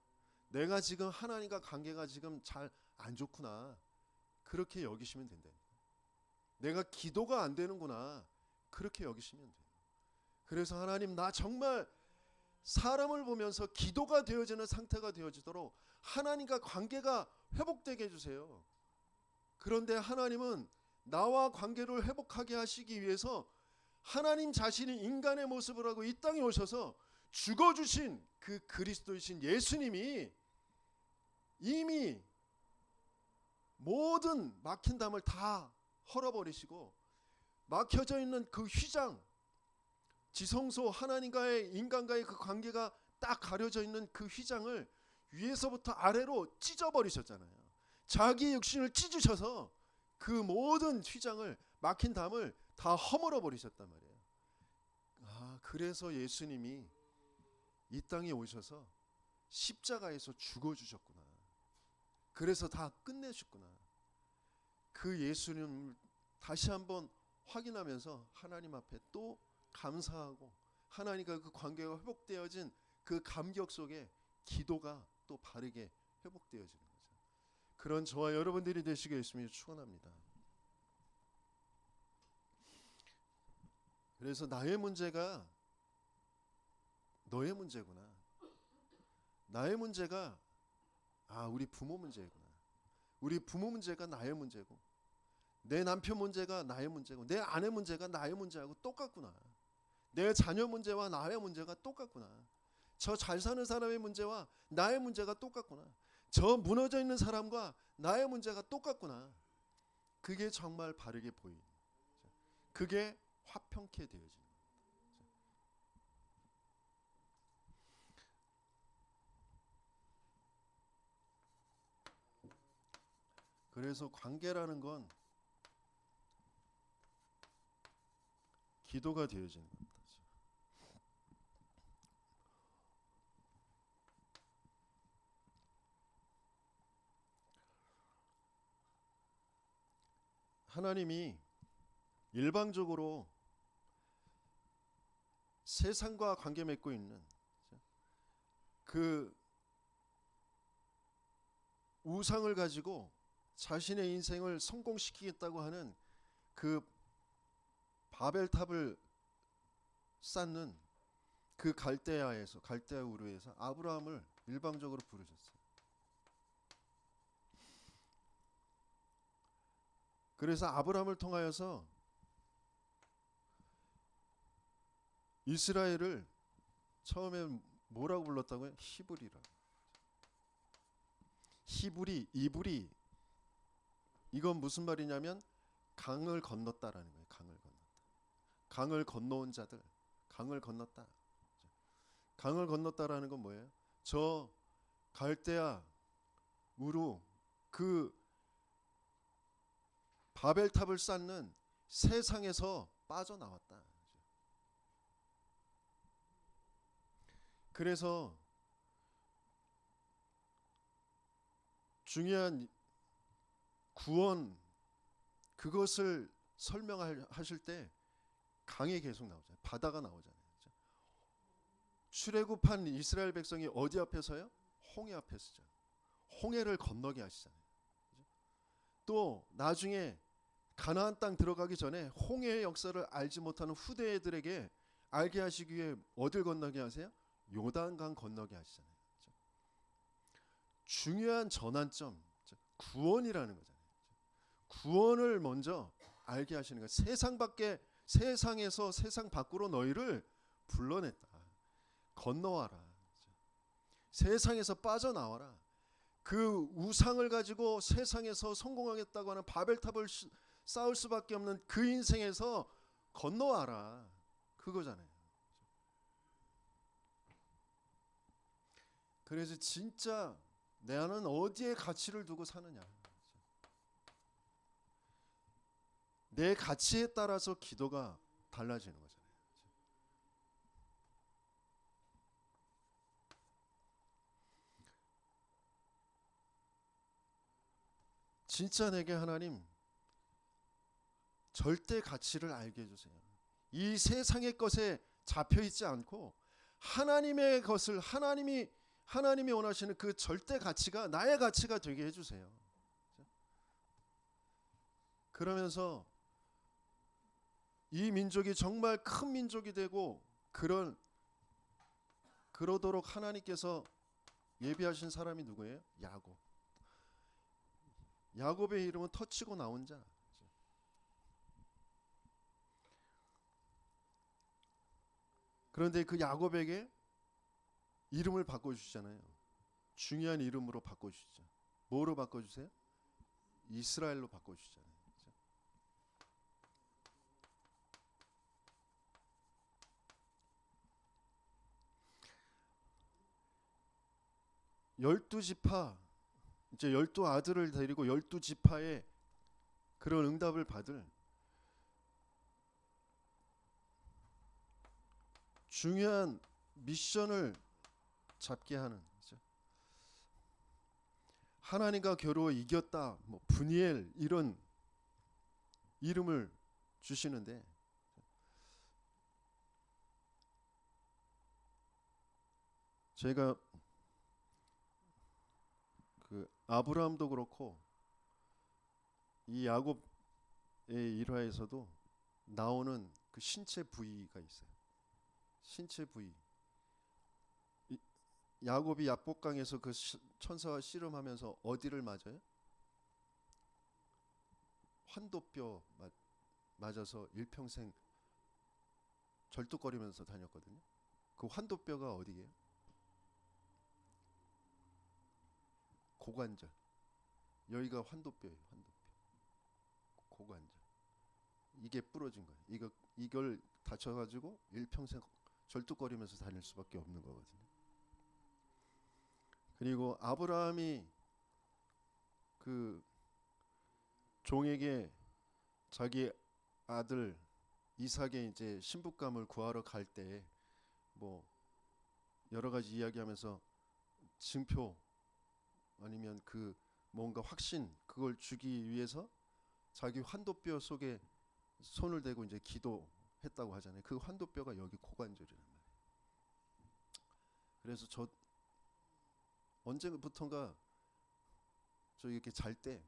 Speaker 1: 내가 지금 하나님과 관계가 지금 잘 안 좋구나, 그렇게 여기시면 된다니까. 내가 기도가 안 되는구나, 그렇게 여기시면 돼요. 그래서 하나님, 나 정말 사람을 보면서 기도가 되어지는 상태가 되어지도록 하나님과 관계가 회복되게 해주세요. 그런데 하나님은 나와 관계를 회복하게 하시기 위해서 하나님 자신이 인간의 모습을 하고 이 땅에 오셔서 죽어주신 그 그리스도이신 예수님이 이미 모든 막힌 담을 다 헐어버리시고, 막혀져 있는 그 휘장, 지성소, 하나님과의 인간과의 그 관계가 딱 가려져 있는 그 휘장을 위에서부터 아래로 찢어버리셨잖아요. 자기 육신을 찢으셔서 그 모든 휘장을, 막힌 담을 다 허물어 버리셨단 말이에요. 그래서 예수님이 이 땅에 오셔서 십자가에서 죽어주셨구나, 그래서 다 끝내셨구나, 그 예수님을 다시 한번 확인하면서 하나님 앞에 또 감사하고, 하나님과 그 관계가 회복되어진 그 감격 속에 기도가 또 바르게 회복되어지는 거죠. 그런 저와 여러분들이 되시길 예수님이 축원합니다. 그래서 나의 문제가 너의 문제구나, 나의 문제가 우리 부모 문제구나, 우리 부모 문제가 나의 문제고, 내 남편 문제가 나의 문제고, 내 아내 문제가 나의 문제하고 똑같구나, 내 자녀 문제와 나의 문제가 똑같구나, 저 잘 사는 사람의 문제와 나의 문제가 똑같구나, 저 무너져 있는 사람과 나의 문제가 똑같구나. 그게 정말 바르게 보이는, 그게 화평케 되어지는. 그래서 관계라는 건 기도가 되어지는 겁니다. 하나님이 일방적으로 세상과 관계 맺고 있는 그 우상을 가지고 자신의 인생을 성공시키겠다고 하는 그 바벨탑을 쌓는 그 갈대아 우르에서 아브라함을 일방적으로 부르셨어요. 그래서 아브라함을 통하여서 이스라엘을 처음에 뭐라고 불렀다고요? 히브리라. 이브리 이건 무슨 말이냐면 강을 건넜다라는 거예요. 강을 건너온 자들, 강을 건넜다. 강을 건넜다라는 건 뭐예요? 저 갈대아 우루 그 바벨탑을 쌓는 세상에서 빠져나왔다. 그래서 중요한 구원 그것을 설명하실 때 강이 계속 나오잖아요. 바다가 나오잖아요. 출애굽한 이스라엘 백성이 어디 앞에 서요? 홍해 앞에 서죠. 홍해를 건너게 하시잖아요. 또 나중에 가나안 땅 들어가기 전에 홍해의 역사를 알지 못하는 후대들에게 알게 하시기 위해 어딜 건너게 하세요? 요단강 건너게 하시잖아요. 중요한 전환점 구원이라는 거잖아요. 구원을 먼저 알게 하시는 거예요. 세상에서 세상 밖으로 너희를 불러냈다. 건너와라. 세상에서 빠져나와라. 그 우상을 가지고 세상에서 성공하겠다고 하는 바벨탑을 쌓을 수밖에 없는 그 인생에서 건너와라. 그거잖아요. 그래서 진짜 나는 어디에 가치를 두고 사느냐. 내 가치에 따라서 기도가 달라지는 거잖아요. 진짜 내게 하나님 절대 가치를 알게 해주세요. 이 세상의 것에 잡혀 있지 않고 하나님의 것을 하나님이 원하시는 그 절대 가치가 나의 가치가 되게 해주세요. 그러면서 이 민족이 정말 큰 민족이 되고 그러도록 하나님께서 예비하신 사람이 누구예요? 야곱의 이름은 터치고 나온 자. 그런데 그 야곱에게 이름을 바꿔주시잖아요. 중요한 이름으로 바꿔주시죠. 뭐로 바꿔주세요? 이스라엘로 바꿔주시잖아요. 12지파 이제 12아들을 데리고 12지파의 그런 응답을 받을 중요한 미션을 잡게 하는 하나님과 겨루어 이겼다, 뭐 분이엘 이런 이름을 주시는데 제가 그 아브라함도 그렇고 이 야곱의 일화에서도 나오는 그 신체 부위가 있어요. 신체 부위. 야곱이 야복강에서 그 천사와 씨름하면서 어디를 맞아요? 환도뼈 맞아서 일평생 절뚝거리면서 다녔거든요. 그 환도뼈가 어디예요? 고관절. 여기가 환도뼈예요. 고관절. 이게 부러진 거예요. 이걸 다쳐가지고 일평생 절뚝거리면서 다닐 수밖에 없는 거거든요. 그리고 아브라함이 그 종에게 자기 아들 이삭의 이제 신부감을 구하러 갈 때 뭐 여러 가지 이야기하면서 증표 아니면 그 뭔가 확신 그걸 주기 위해서 자기 환도뼈 속에 손을 대고 이제 기도했다고 하잖아요. 그 환도뼈가 여기 고관절이란 말이에요. 그래서 저 언제부턴가 저 이렇게 잘 때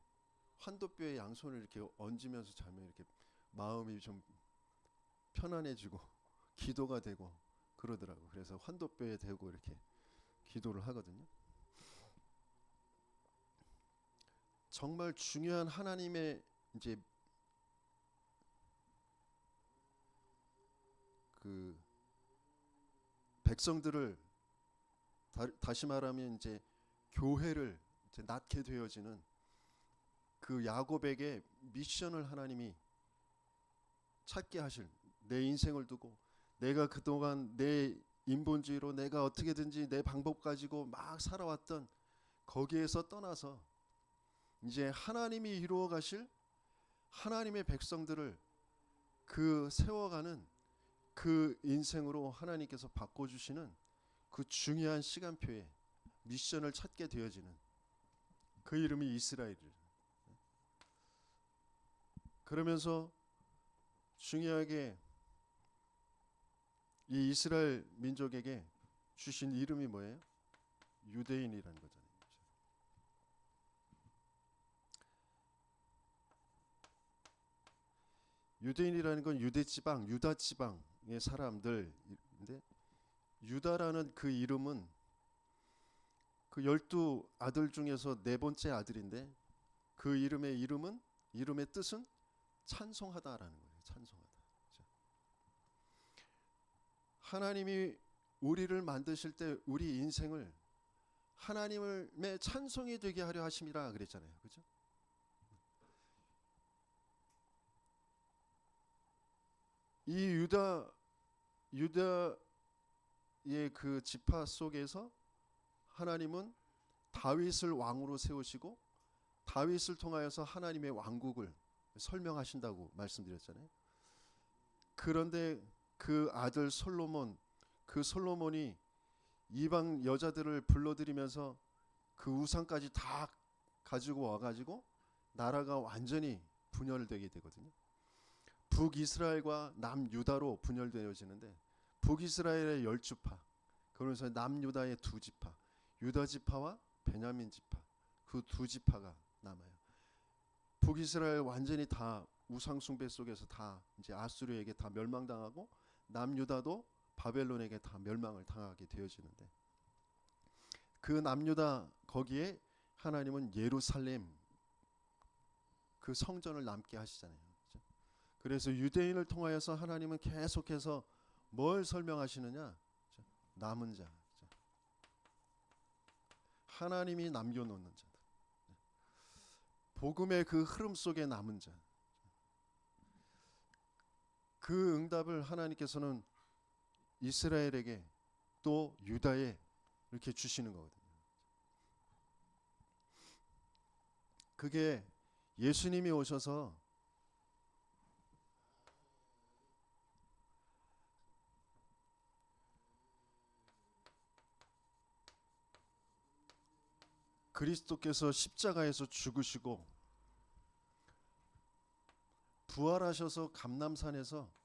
Speaker 1: 환도뼈에 양손을 이렇게 얹으면서 자면 이렇게 마음이 좀 편안해지고 기도가 되고 그러더라고. 그래서 환도뼈에 대고 이렇게 기도를 하거든요. 정말 중요한 하나님의 이제 그 백성들을 다시 말하면 이제 교회를 이제 낳게 되어지는 그 야곱에게 미션을 하나님이 찾게 하실, 내 인생을 두고 내가 그동안 내 인본주의로 내가 어떻게든지 내 방법 가지고 막 살아왔던 거기에서 떠나서 이제 하나님이 이루어 가실 하나님의 백성들을 그 세워가는 그 인생으로 하나님께서 바꿔주시는 그 중요한 시간표에 미션을 찾게 되어지는 그 이름이 이스라엘이에요. 그러면서 중요하게 이 이스라엘 민족에게 주신 이름이 뭐예요? 유대인이라는 거잖아요. 유대인이라는 건 유대 지방, 유다 지방의 사람들인데 유다라는 그 이름은 그 12아들 중에서 네 번째 아들인데 그 이름의 뜻은 찬송하다라는 거예요. 찬송하다. 하나님이 우리를 만드실 때 우리 인생을 하나님의 찬송이 되게 하려 하심이라 그랬잖아요. 그렇죠? 이 유다의 그 지파 속에서 하나님은 다윗을 왕으로 세우시고 다윗을 통하여서 하나님의 왕국을 설명하신다고 말씀드렸잖아요. 그런데 그 아들 솔로몬, 그 솔로몬이 이방 여자들을 불러들이면서 그 우상까지 다 가지고 와가지고 나라가 완전히 분열되게 되거든요. 북이스라엘과 남유다로 분열되어지는데 북이스라엘의 10지파, 그러면서 남유다의 2지파, 유다 지파와 베냐민 지파, 그 2지파가 남아요. 북이스라엘 완전히 다 우상 숭배 속에서 다 이제 아수르에게 다 멸망당하고 남유다도 바벨론에게 다 멸망을 당하게 되어지는데 그 남유다 거기에 하나님은 예루살렘 그 성전을 남게 하시잖아요. 그렇죠? 그래서 유대인을 통하여서 하나님은 계속해서 뭘 설명하시느냐? 그렇죠? 남은 자, 그렇죠? 하나님이 남겨놓는 자들, 복음의 그 흐름 속에 남은 자. 그 응답을 하나님께서는 이스라엘에게 또 유다에 이렇게 주시는 거거든요. 그게 예수님이 오셔서 그리스도께서 십자가에서 죽으시고 부활하셔서 감람산에서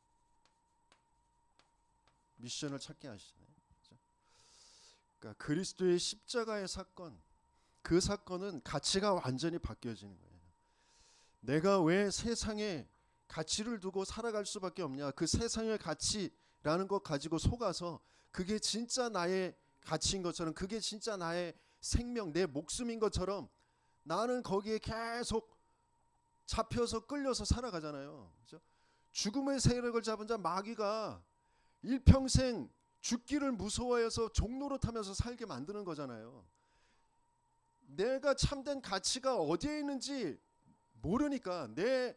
Speaker 1: 미션을 찾게 하시잖아요. 그렇죠? 그러니까 그리스도의 십자가의 사건, 그 사건은 가치가 완전히 바뀌어지는 거예요. 내가 왜 세상에 가치를 두고 살아갈 수밖에 없냐? 그 세상의 가치라는 것 가지고 속아서 그게 진짜 나의 가치인 것처럼, 그게 진짜 나의 생명, 내 목숨인 것처럼 나는 거기에 계속 잡혀서 끌려서 살아가잖아요. 그렇죠? 죽음의 세력을 잡은 자 마귀가 일평생 죽기를 무서워해서 종로로 타면서 살게 만드는 거잖아요. 내가 참된 가치가 어디에 있는지 모르니까 내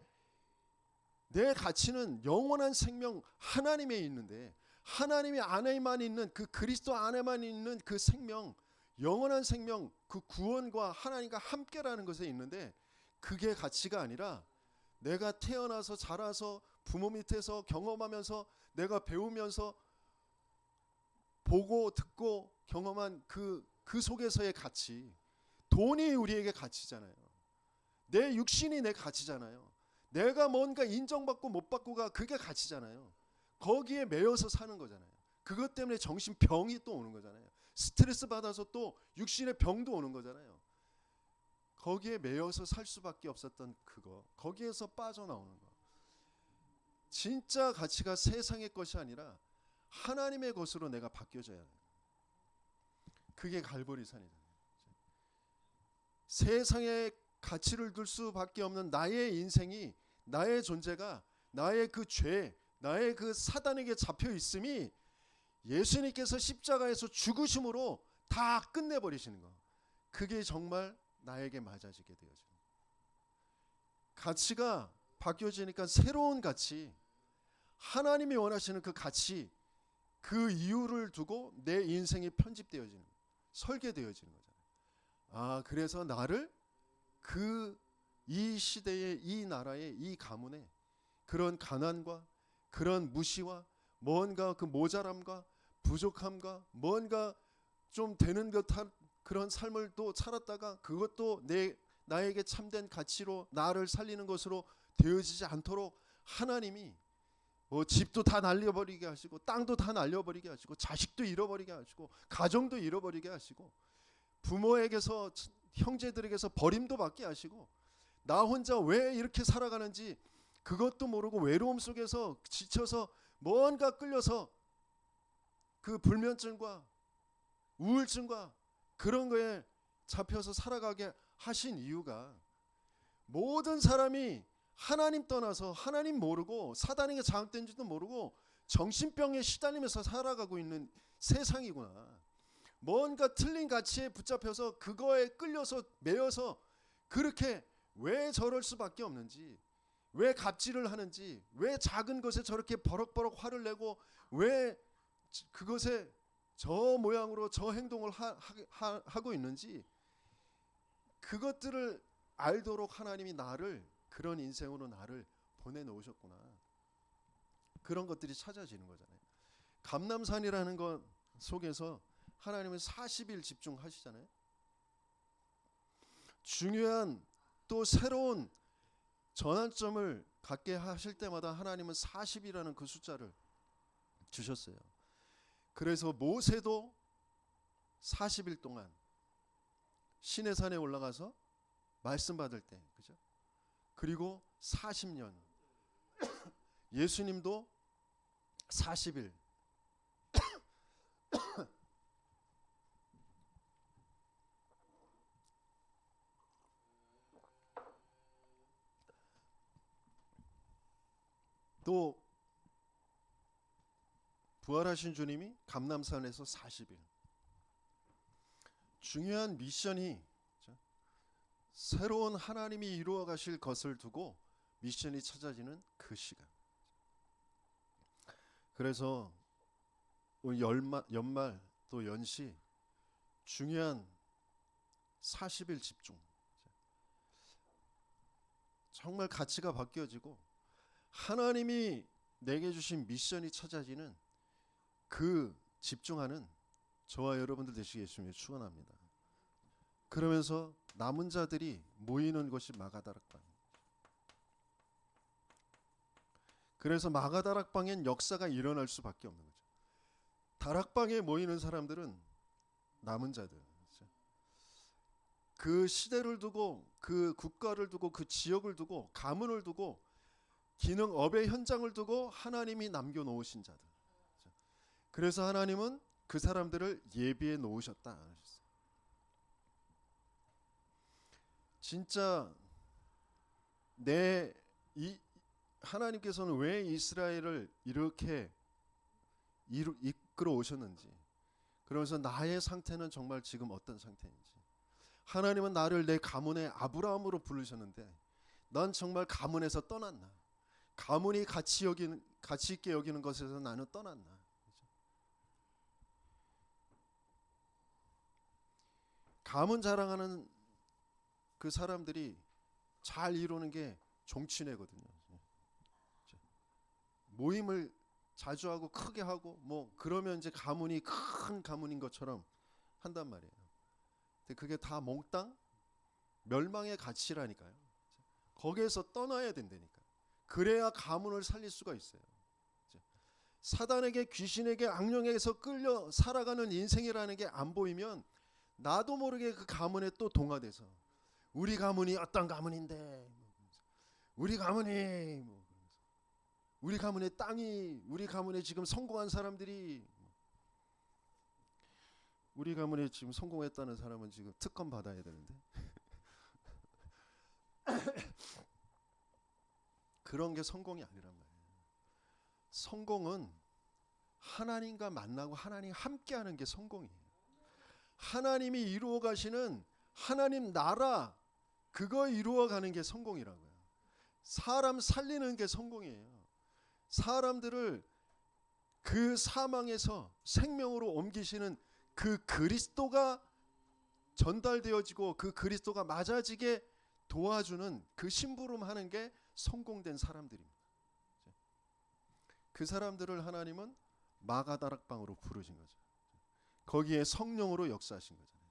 Speaker 1: 가치는 영원한 생명 하나님에 있는데, 하나님이 안에만 있는 그 그리스도 안에만 있는 그 생명, 영원한 생명, 그 구원과 하나님과 함께라는 것에 있는데, 그게 가치가 아니라 내가 태어나서 자라서 부모 밑에서 경험하면서 내가 배우면서 보고 듣고 경험한 그 속에서의 가치. 돈이 우리에게 가치잖아요. 내 육신이 내 가치잖아요. 내가 뭔가 인정받고 못 받고가 그게 가치잖아요. 거기에 매여서 사는 거잖아요. 그것 때문에 정신병이 또 오는 거잖아요. 스트레스 받아서 또 육신의 병도 오는 거잖아요. 거기에 매여서 살 수밖에 없었던 그거, 거기에서 빠져나오는 거. 진짜 가치가 세상의 것이 아니라 하나님의 것으로 내가 바뀌어져야 해요. 그게 갈보리산이다. 세상에 가치를 둘 수밖에 없는 나의 인생이, 나의 존재가, 나의 그 죄, 나의 그 사단에게 잡혀 있음이 예수님께서 십자가에서 죽으심으로 다 끝내버리시는 거. 그게 정말 나에게 맞아지게 되어져요. 가치가 바뀌어지니까 새로운 가치, 하나님이 원하시는 그 가치, 그 이유를 두고 내 인생이 편집되어지는, 설계되어지는 거잖아요. 아, 그래서 나를 이 시대의, 이 나라의, 이 가문의 그런 가난과 그런 무시와 뭔가 그 모자람과 부족함과 뭔가 좀 되는 듯한 그런 삶을 또 살았다가 그것도 나에게 참된 가치로 나를 살리는 것으로 되어지지 않도록 하나님이 뭐 집도 다 날려버리게 하시고 땅도 다 날려버리게 하시고 자식도 잃어버리게 하시고 가정도 잃어버리게 하시고 부모에게서 형제들에게서 버림도 받게 하시고 나 혼자 왜 이렇게 살아가는지 그것도 모르고 외로움 속에서 지쳐서 뭔가 끌려서 그 불면증과 우울증과 그런 거에 잡혀서 살아가게 하신 이유가 모든 사람이 하나님 떠나서 하나님 모르고 사단에게 장악된지도 모르고 정신병에 시달리면서 살아가고 있는 세상이구나. 뭔가 틀린 가치에 붙잡혀서 그거에 끌려서 매여서 그렇게 왜 저럴 수밖에 없는지, 왜 갑질을 하는지, 왜 작은 것에 저렇게 버럭버럭 화를 내고 왜 그것에 저 모양으로 저 행동을 하고 있는지 그것들을 알도록 하나님이 나를 그런 인생으로 나를 보내놓으셨구나. 그런 것들이 찾아지는 거잖아요. 감람산이라는 것 속에서 하나님은 40일 집중하시잖아요. 중요한 또 새로운 전환점을 갖게 하실 때마다 하나님은 40이라는 그 숫자를 주셨어요. 그래서 모세도 40일 동안 시내산에 올라가서 말씀 받을 때, 그죠? 그리고 40년 예수님도 40일 또 부활하신 주님이 감람산에서 40일. 중요한 미션이 새로운 하나님이 이루어 가실 것을 두고 미션이 찾아지는 그 시간. 그래서 연말 또 연시 중요한 40일 집중. 정말 가치가 바뀌어지고 하나님이 내게 주신 미션이 찾아지는 그 집중하는 저와 여러분들 되시기 예수님을 축원합니다. 그러면서 남은 자들이 모이는 것이 마가다락방. 그래서 마가다락방엔 역사가 일어날 수밖에 없는 거죠. 다락방에 모이는 사람들은 남은 자들. 그 시대를 두고 그 국가를 두고 그 지역을 두고 가문을 두고 기능업의 현장을 두고 하나님이 남겨놓으신 자들. 그래서 하나님은 그 사람들을 예비해 놓으셨다. 진짜 하나님께서는 왜 이스라엘을 이렇게 이끌어 오셨는지, 그러면서 나의 상태는 정말 지금 어떤 상태인지, 하나님은 나를 내 가문의 아브라함으로 부르셨는데 난 정말 가문에서 떠났나, 가문이 가치 있게 여기는 것에서 나는 떠났나. 가문 자랑하는 그 사람들이 잘 이루는 게 종친회거든요. 모임을 자주 하고 크게 하고 뭐 그러면 이제 가문이 큰 가문인 것처럼 한단 말이에요. 근데 그게 다 몽땅 멸망의 가치라니까요. 거기에서 떠나야 된다니까. 그래야 가문을 살릴 수가 있어요. 사단에게, 귀신에게, 악령에게서 끌려 살아가는 인생이라는 게 안 보이면 나도 모르게 그 가문에 또 동화돼서 우리 가문이 어떤 가문인데, 우리 가문이 우리 가문의 땅이, 우리 가문에 지금 성공한 사람들이, 우리 가문에 지금 성공했다는 사람은 지금 특검 받아야 되는데 그런 게 성공이 아니란 말이에요. 성공은 하나님과 만나고 하나님 함께하는 게 성공이에요. 하나님이 이루어 가시는 하나님 나라, 그거 이루어가는 게 성공이라고요. 사람 살리는 게 성공이에요. 사람들을 그 사망에서 생명으로 옮기시는 그 그리스도가 전달되어지고 그 그리스도가 맞아지게 도와주는 그 심부름하는 게 성공된 사람들입니다. 그 사람들을 하나님은 마가다락방으로 부르신 거죠. 거기에 성령으로 역사하신 거잖아요.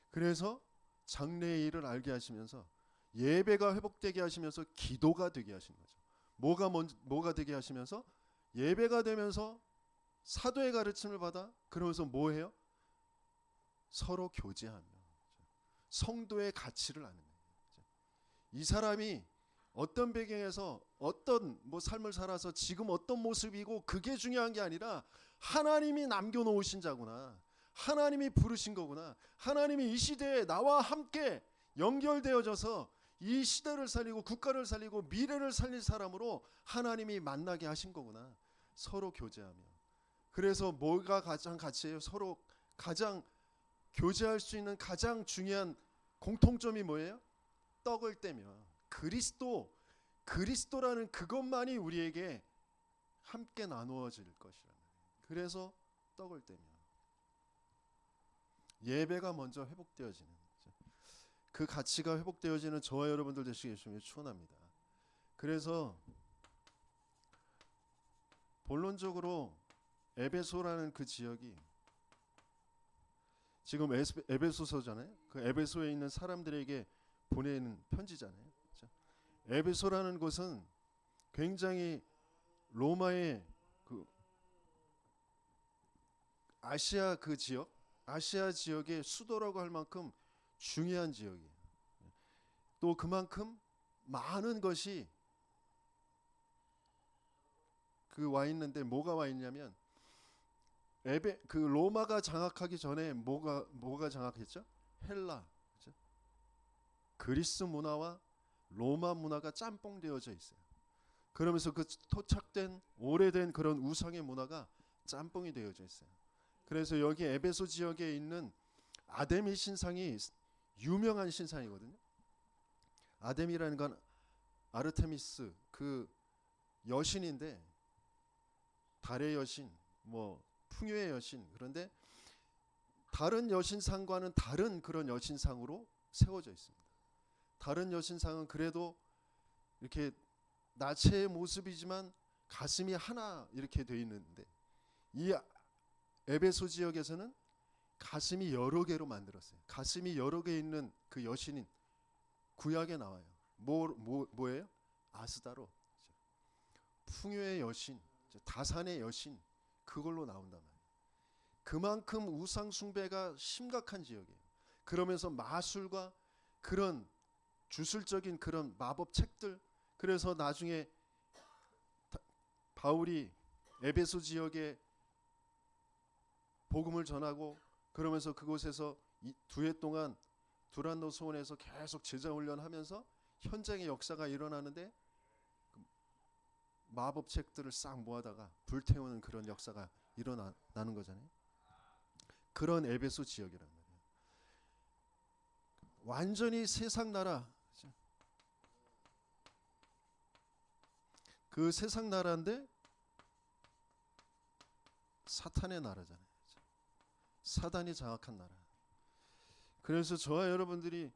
Speaker 1: 그래서 장래의 일을 알게 하시면서 예배가 회복되게 하시면서 기도가 되게 하신 거죠. 뭐가 되게 하시면서 예배가 되면서 사도의 가르침을 받아 그러면서 뭐 해요? 서로 교제하며 성도의 가치를 아는 거예요. 이 사람이 어떤 배경에서 어떤 삶을 살아서 지금 어떤 모습이고 그게 중요한 게 아니라 하나님이 남겨놓으신 자구나. 하나님이 부르신 거구나. 하나님이 이 시대에 나와 함께 연결되어져서 이 시대를 살리고 국가를 살리고 미래를 살릴 사람으로 하나님이 만나게 하신 거구나. 서로 교제하며. 그래서 뭐가 가장 가치예요? 서로 가장 교제할 수 있는 가장 중요한 공통점이 뭐예요? 떡을 떼며 그리스도라는 그것만이 우리에게 함께 나누어질 것이라는 거예요. 그래서 떡을 떼며 예배가 먼저 회복되어지는 그 가치가 회복되어지는 저와 여러분들 되시길 축원합니다. 그래서 본론적으로 에베소라는 그 지역이 지금 에베소서잖아요. 그 에베소에 있는 사람들에게 보내는 편지잖아요. 그렇죠? 에베소라는 곳은 굉장히 로마의 그 아시아 그 지역, 아시아 지역의 수도라고 할 만큼 중요한 지역이에요. 또 그만큼 많은 것이 그 와 있는데 뭐가 와 있냐면 그 로마가 장악하기 전에 뭐가 장악했죠? 헬라, 그렇죠? 그리스 문화와 로마 문화가 짬뽕되어져 있어요. 그러면서 그 토착된 오래된 그런 우상의 문화가 짬뽕이 되어져 있어요. 그래서 여기 에베소 지역에 있는 아데미 신상이 유명한 신상이거든요. 아데미라는 건 아르테미스 그 여신인데 달의 여신, 풍요의 여신. 그런데 다른 여신상과는 다른 그런 여신상으로 세워져 있습니다. 다른 여신상은 그래도 이렇게 나체의 모습이지만 가슴이 하나 이렇게 돼 있는데 이 에베소 지역에서는 가슴이 여러 개로 만들었어요. 가슴이 여러 개 있는 그 여신인 구약에 나와요. 뭐예요? 아스다로, 풍요의 여신, 다산의 여신, 그걸로 나온단 말이에요. 그만큼 우상 숭배가 심각한 지역이에요. 그러면서 마술과 그런 주술적인 그런 마법 책들, 그래서 나중에 바울이 에베소 지역에 복음을 전하고 그러면서 그곳에서 2해 동안 두란노 소원에서 계속 제자 훈련하면서 현장의 역사가 일어나는데 마법 책들을 싹 모아다가 불태우는 그런 역사가 일어나는 거잖아요. 그런 에베소 지역이란 말이에요. 완전히 세상 나라, 그 세상 나라인데 사탄의 나라잖아요. 사단이 장악한 나라. 그래서 저와 여러분들이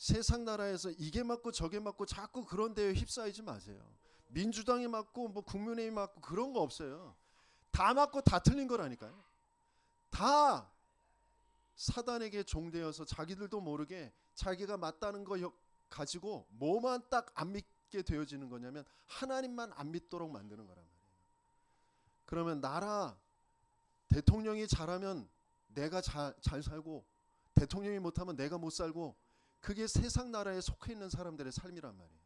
Speaker 1: 세상 나라에서 이게 맞고 저게 맞고 자꾸 그런 데에 휩싸이지 마세요. 민주당이 맞고 뭐 국민의힘이 맞고 그런 거 없어요. 다 맞고 다 틀린 거라니까요. 다 사단에게 종되어서 자기들도 모르게 자기가 맞다는 거 가지고 뭐만 딱 안 믿게 되어지는 거냐면 하나님만 안 믿도록 만드는 거란 말이에요. 그러면 나라 대통령이 잘하면 내가 잘 살고 대통령이 못하면 내가 못 살고, 그게 세상 나라에 속해 있는 사람들의 삶이란 말이에요.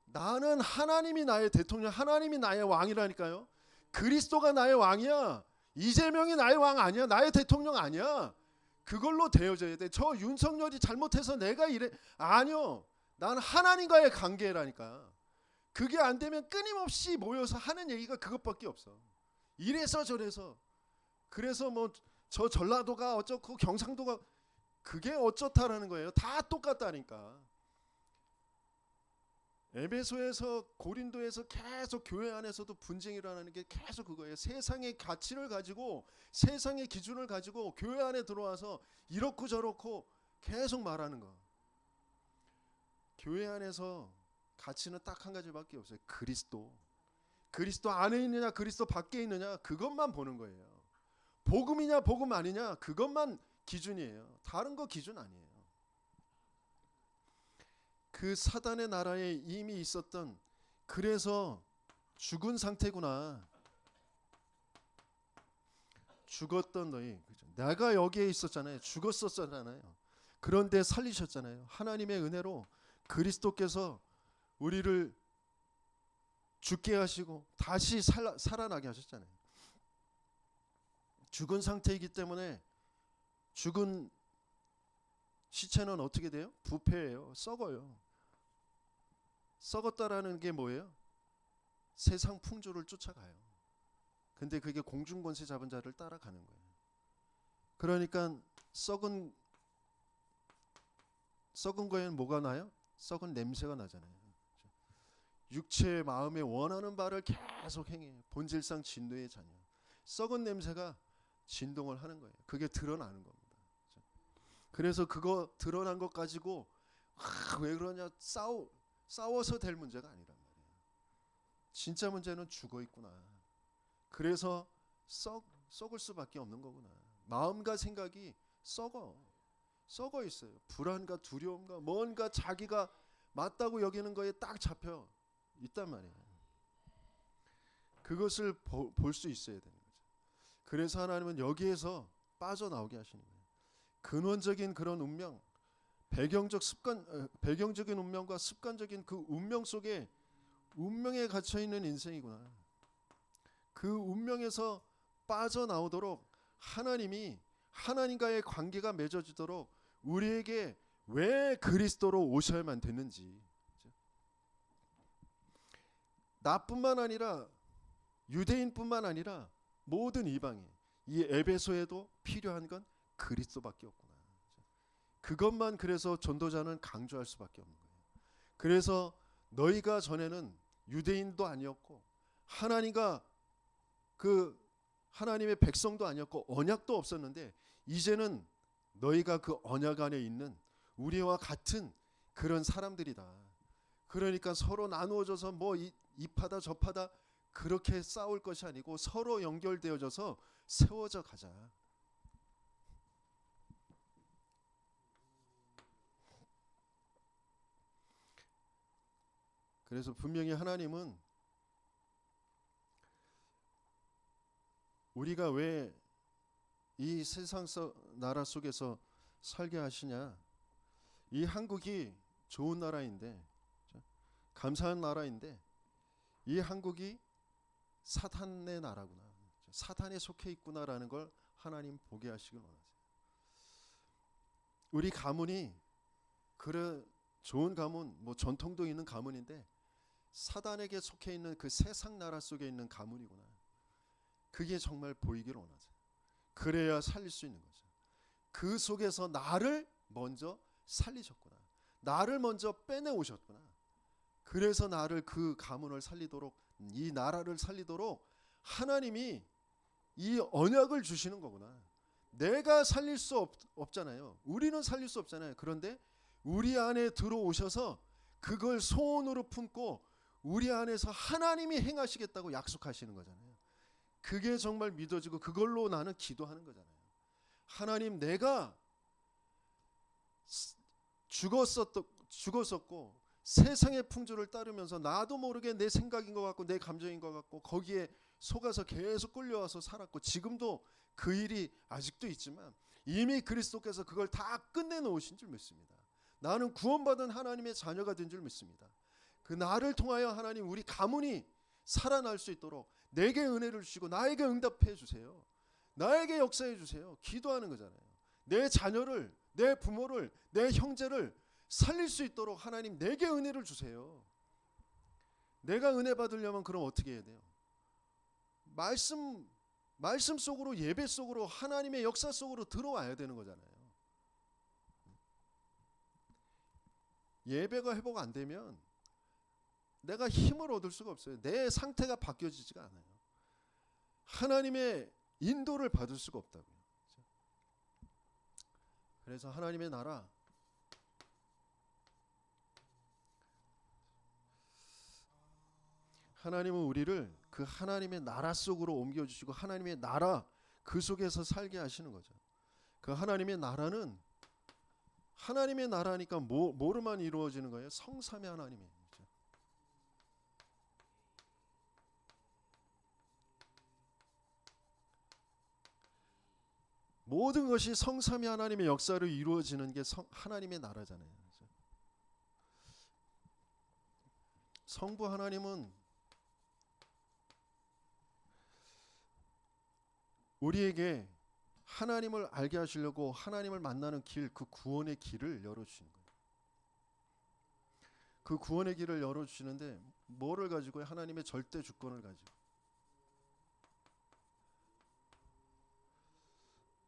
Speaker 1: 나는 하나님이 나의 대통령, 하나님이 나의 왕이라니까요. 그리스도가 나의 왕이야. 이재명이 나의 왕 아니야. 나의 대통령 아니야. 그걸로 되어져야 돼. 저 윤석열이 잘못해서 내가 이래. 아니요. 난 하나님과의 관계라니까. 그게 안 되면 끊임없이 모여서 하는 얘기가 그것밖에 없어. 이래서 저래서. 그래서 뭐 저 전라도가 어쩌고 경상도가 그게 어쩌다라는 거예요. 다 똑같다니까. 에베소에서 고린도에서 계속 교회 안에서도 분쟁이 일어나는 게 계속 그거예요. 세상의 가치를 가지고 세상의 기준을 가지고 교회 안에 들어와서 이렇고 저렇고 계속 말하는 거. 교회 안에서 가치는 딱 한 가지밖에 없어요. 그리스도. 그리스도 안에 있느냐 그리스도 밖에 있느냐 그것만 보는 거예요. 복음이냐 복음 아니냐 그것만 기준이에요. 다른 거 기준 아니에요. 그 사단의 나라에 이미 있었던, 그래서 죽은 상태구나. 죽었던 너희, 내가 여기에 있었잖아요. 죽었었잖아요. 그런데 살리셨잖아요. 하나님의 은혜로 그리스도께서 우리를 죽게 하시고 다시 살아나게 하셨잖아요. 죽은 상태이기 때문에 죽은 시체는 어떻게 돼요? 부패해요. 썩어요. 썩었다라는 게 뭐예요? 세상 풍조를 쫓아가요. 근데 그게 공중권세 잡은 자를 따라가는 거예요. 그러니까 썩은 거에는 뭐가 나요? 썩은 냄새가 나잖아요. 육체의 마음에 원하는 바를 계속 행해요. 본질상 진노의 자녀. 썩은 냄새가 진동을 하는 거예요. 그게 드러나는 겁니다. 그래서 그거 드러난 것 가지고 왜 그러냐 싸워서 될 문제가 아니란 말이에요. 진짜 문제는 죽어 있구나. 그래서 썩을 수밖에 없는 거구나. 마음과 생각이 썩어 있어요. 불안과 두려움과 뭔가 자기가 맞다고 여기는 거에 딱 잡혀 있단 말이에요. 그것을 볼 수 있어야 되는 거죠. 그래서 하나님은 여기에서 빠져나오게 하시는 거예요. 근원적인 그런 운명, 배경적인 운명과 습관적인 그 운명 속에 운명에 갇혀 있는 인생이구나. 그 운명에서 빠져나오도록 하나님이 하나님과의 관계가 맺어지도록 우리에게 왜 그리스도로 오셔야만 되는지, 나뿐만 아니라 유대인뿐만 아니라 모든 이방인, 이 에베소에도 필요한 건 그리스도밖에 없구나. 그것만 그래서 전도자는 강조할 수밖에 없는 거예요. 그래서 너희가 전에는 유대인도 아니었고 하나님과 그 하나님의 백성도 아니었고 언약도 없었는데 이제는 너희가 그 언약 안에 있는 우리와 같은 그런 사람들이다. 그러니까 서로 나누어져서 뭐 이 파다 저 파다 그렇게 싸울 것이 아니고 서로 연결되어져서 세워져 가자. 그래서 분명히 하나님은 우리가 왜 이 세상 나라 속에서 살게 하시냐. 이 한국이 좋은 나라인데, 감사한 나라인데 이 한국이 사탄의 나라구나, 사탄에 속해 있구나라는 걸 하나님 보게 하시길 원하세요. 우리 가문이 그래 좋은 가문, 뭐 전통도 있는 가문인데 사단에게 속해 있는 그 세상 나라 속에 있는 가문이구나. 그게 정말 보이길 원하세요. 그래야 살릴 수 있는 거죠. 그 속에서 나를 먼저 살리셨구나. 나를 먼저 빼내오셨구나. 그래서 나를 그 가문을 살리도록, 이 나라를 살리도록 하나님이 이 언약을 주시는 거구나. 내가 살릴 수 없잖아요. 우리는 살릴 수 없잖아요. 그런데 우리 안에 들어오셔서 그걸 소원으로 품고 우리 안에서 하나님이 행하시겠다고 약속하시는 거잖아요. 그게 정말 믿어지고 그걸로 나는 기도하는 거잖아요. 하나님, 내가 죽었었고 세상의 풍조를 따르면서 나도 모르게 내 생각인 것 같고 내 감정인 것 같고 거기에 속아서 계속 끌려와서 살았고 지금도 그 일이 아직도 있지만 이미 그리스도께서 그걸 다 끝내놓으신 줄 믿습니다. 나는 구원받은 하나님의 자녀가 된 줄 믿습니다. 그 나를 통하여 하나님 우리 가문이 살아날 수 있도록 내게 은혜를 주시고 나에게 응답해 주세요. 나에게 역사해 주세요. 기도하는 거잖아요. 내 자녀를, 내 부모를, 내 형제를 살릴 수 있도록 하나님 내게 은혜를 주세요. 내가 은혜 받으려면 그럼 어떻게 해야 돼요? 말씀 속으로, 예배 속으로, 하나님의 역사 속으로 들어와야 되는 거잖아요. 예배가 회복 안 되면 내가 힘을 얻을 수가 없어요. 내 상태가 바뀌어지지가 않아요. 하나님의 인도를 받을 수가 없다고요. 그래서 하나님의 나라, 하나님은 우리를 그 하나님의 나라 속으로 옮겨주시고 하나님의 나라 그 속에서 살게 하시는 거죠. 그 하나님의 나라는 하나님의 나라니까 뭐로만 이루어지는 거예요? 성삼위 하나님이에요. 모든 것이 성삼위 하나님의 역사로 이루어지는 게 하나님의 나라잖아요. 성부 하나님은 우리에게 하나님을 알게 하시려고 하나님을 만나는 길, 그 구원의 길을 열어주시는 거예요. 그 구원의 길을 열어주시는데 뭐를 가지고요? 하나님의 절대 주권을 가지고.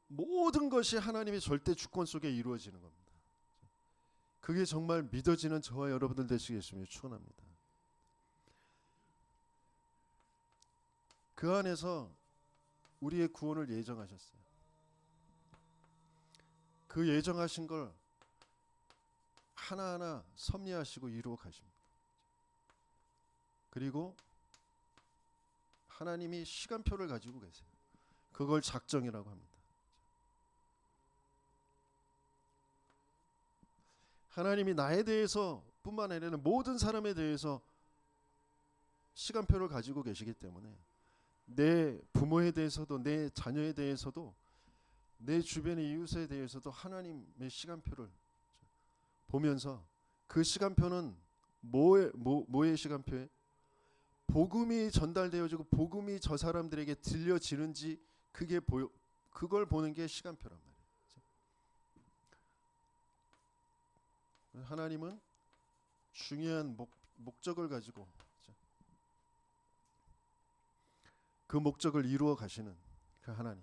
Speaker 1: 모든 것이 하나님의 절대 주권 속에 이루어지는 겁니다. 그게 정말 믿어지는 저와 여러분들 되시겠으면 축원합니다. 그 안에서 우리의 구원을 예정하셨어요. 그 예정하신 걸 하나하나 섭리하시고 이루어 가십니다. 그리고 하나님이 시간표를 가지고 계세요. 그걸 작정이라고 합니다. 하나님이 나에 대해서 뿐만 아니라 모든 사람에 대해서 시간표를 가지고 계시기 때문에 내 부모에 대해서도 내 자녀에 대해서도 내 주변의 이웃에 대해서도 하나님의 시간표를 보면서 그 시간표는 뭐의 시간표에 복음이 전달되어지고 복음이 저 사람들에게 들려지는지 그걸 보는 게 시간표란 말이에요. 하나님은 중요한 목적을 가지고 그 목적을 이루어 가시는 그 하나님.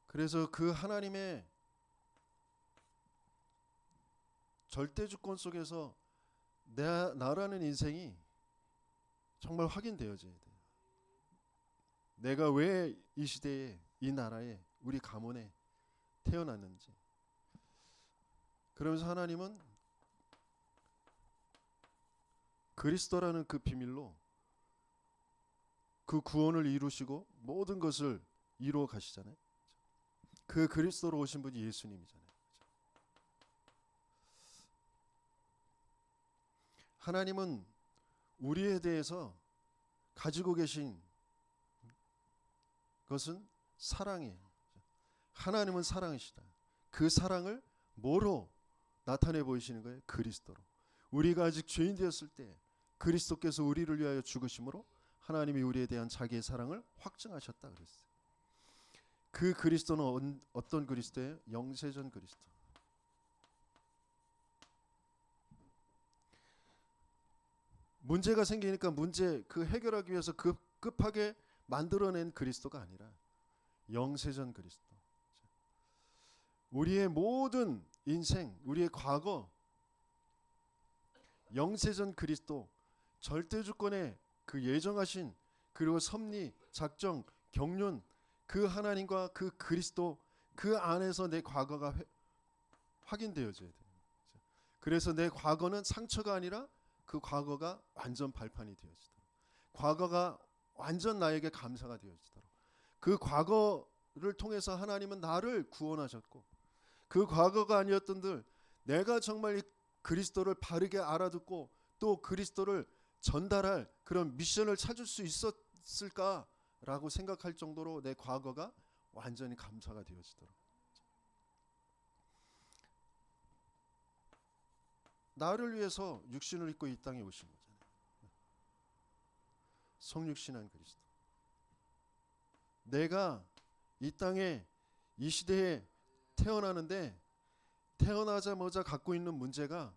Speaker 1: 그래서 그 하나님의 절대 주권 속에서 나라는 인생이 정말 확인되어져야 돼요. 내가 왜 이 시대에 이 나라에 우리 가문에 태어났는지. 그러면서 하나님은 그리스도라는 그 비밀로 그 구원을 이루시고 모든 것을 이루어 가시잖아요. 그 그리스도로 오신 분이 예수님이잖아요. 하나님은 우리에 대해서 가지고 계신 것은 사랑이에요. 하나님은 사랑이시다. 그 사랑을 뭐로 나타내 보이시는 거예요? 그리스도로. 우리가 아직 죄인 되었을 때 그리스도께서 우리를 위하여 죽으심으로 하나님이 우리에 대한 자기의 사랑을 확증하셨다 그랬어요. 그 그리스도는 어떤 그리스도예요? 영세전 그리스도. 문제가 생기니까 문제 그 해결하기 위해서 급하게 만들어낸 그리스도가 아니라 영세전 그리스도. 우리의 모든 인생, 우리의 과거, 영세전 그리스도, 절대 주권의 그 예정하신 그리고 섭리, 작정, 경륜 그 하나님과 그 그리스도 그 안에서 내 과거가 확인되어져야 돼요. 그래서 내 과거는 상처가 아니라 그 과거가 완전 발판이 되어지도록, 과거가 완전 나에게 감사가 되어지도록, 그 과거를 통해서 하나님은 나를 구원하셨고, 그 과거가 아니었던들 내가 정말 이 그리스도를 바르게 알아듣고 또 그리스도를 전달할 그런 미션을 찾을 수 있었을까라고 생각할 정도로 내 과거가 완전히 감사가 되어지도록, 나를 위해서 육신을 입고 이 땅에 오신 거잖아요. 성육신한 그리스도. 내가 이 땅에 이 시대에 태어나는데 태어나자마자 갖고 있는 문제가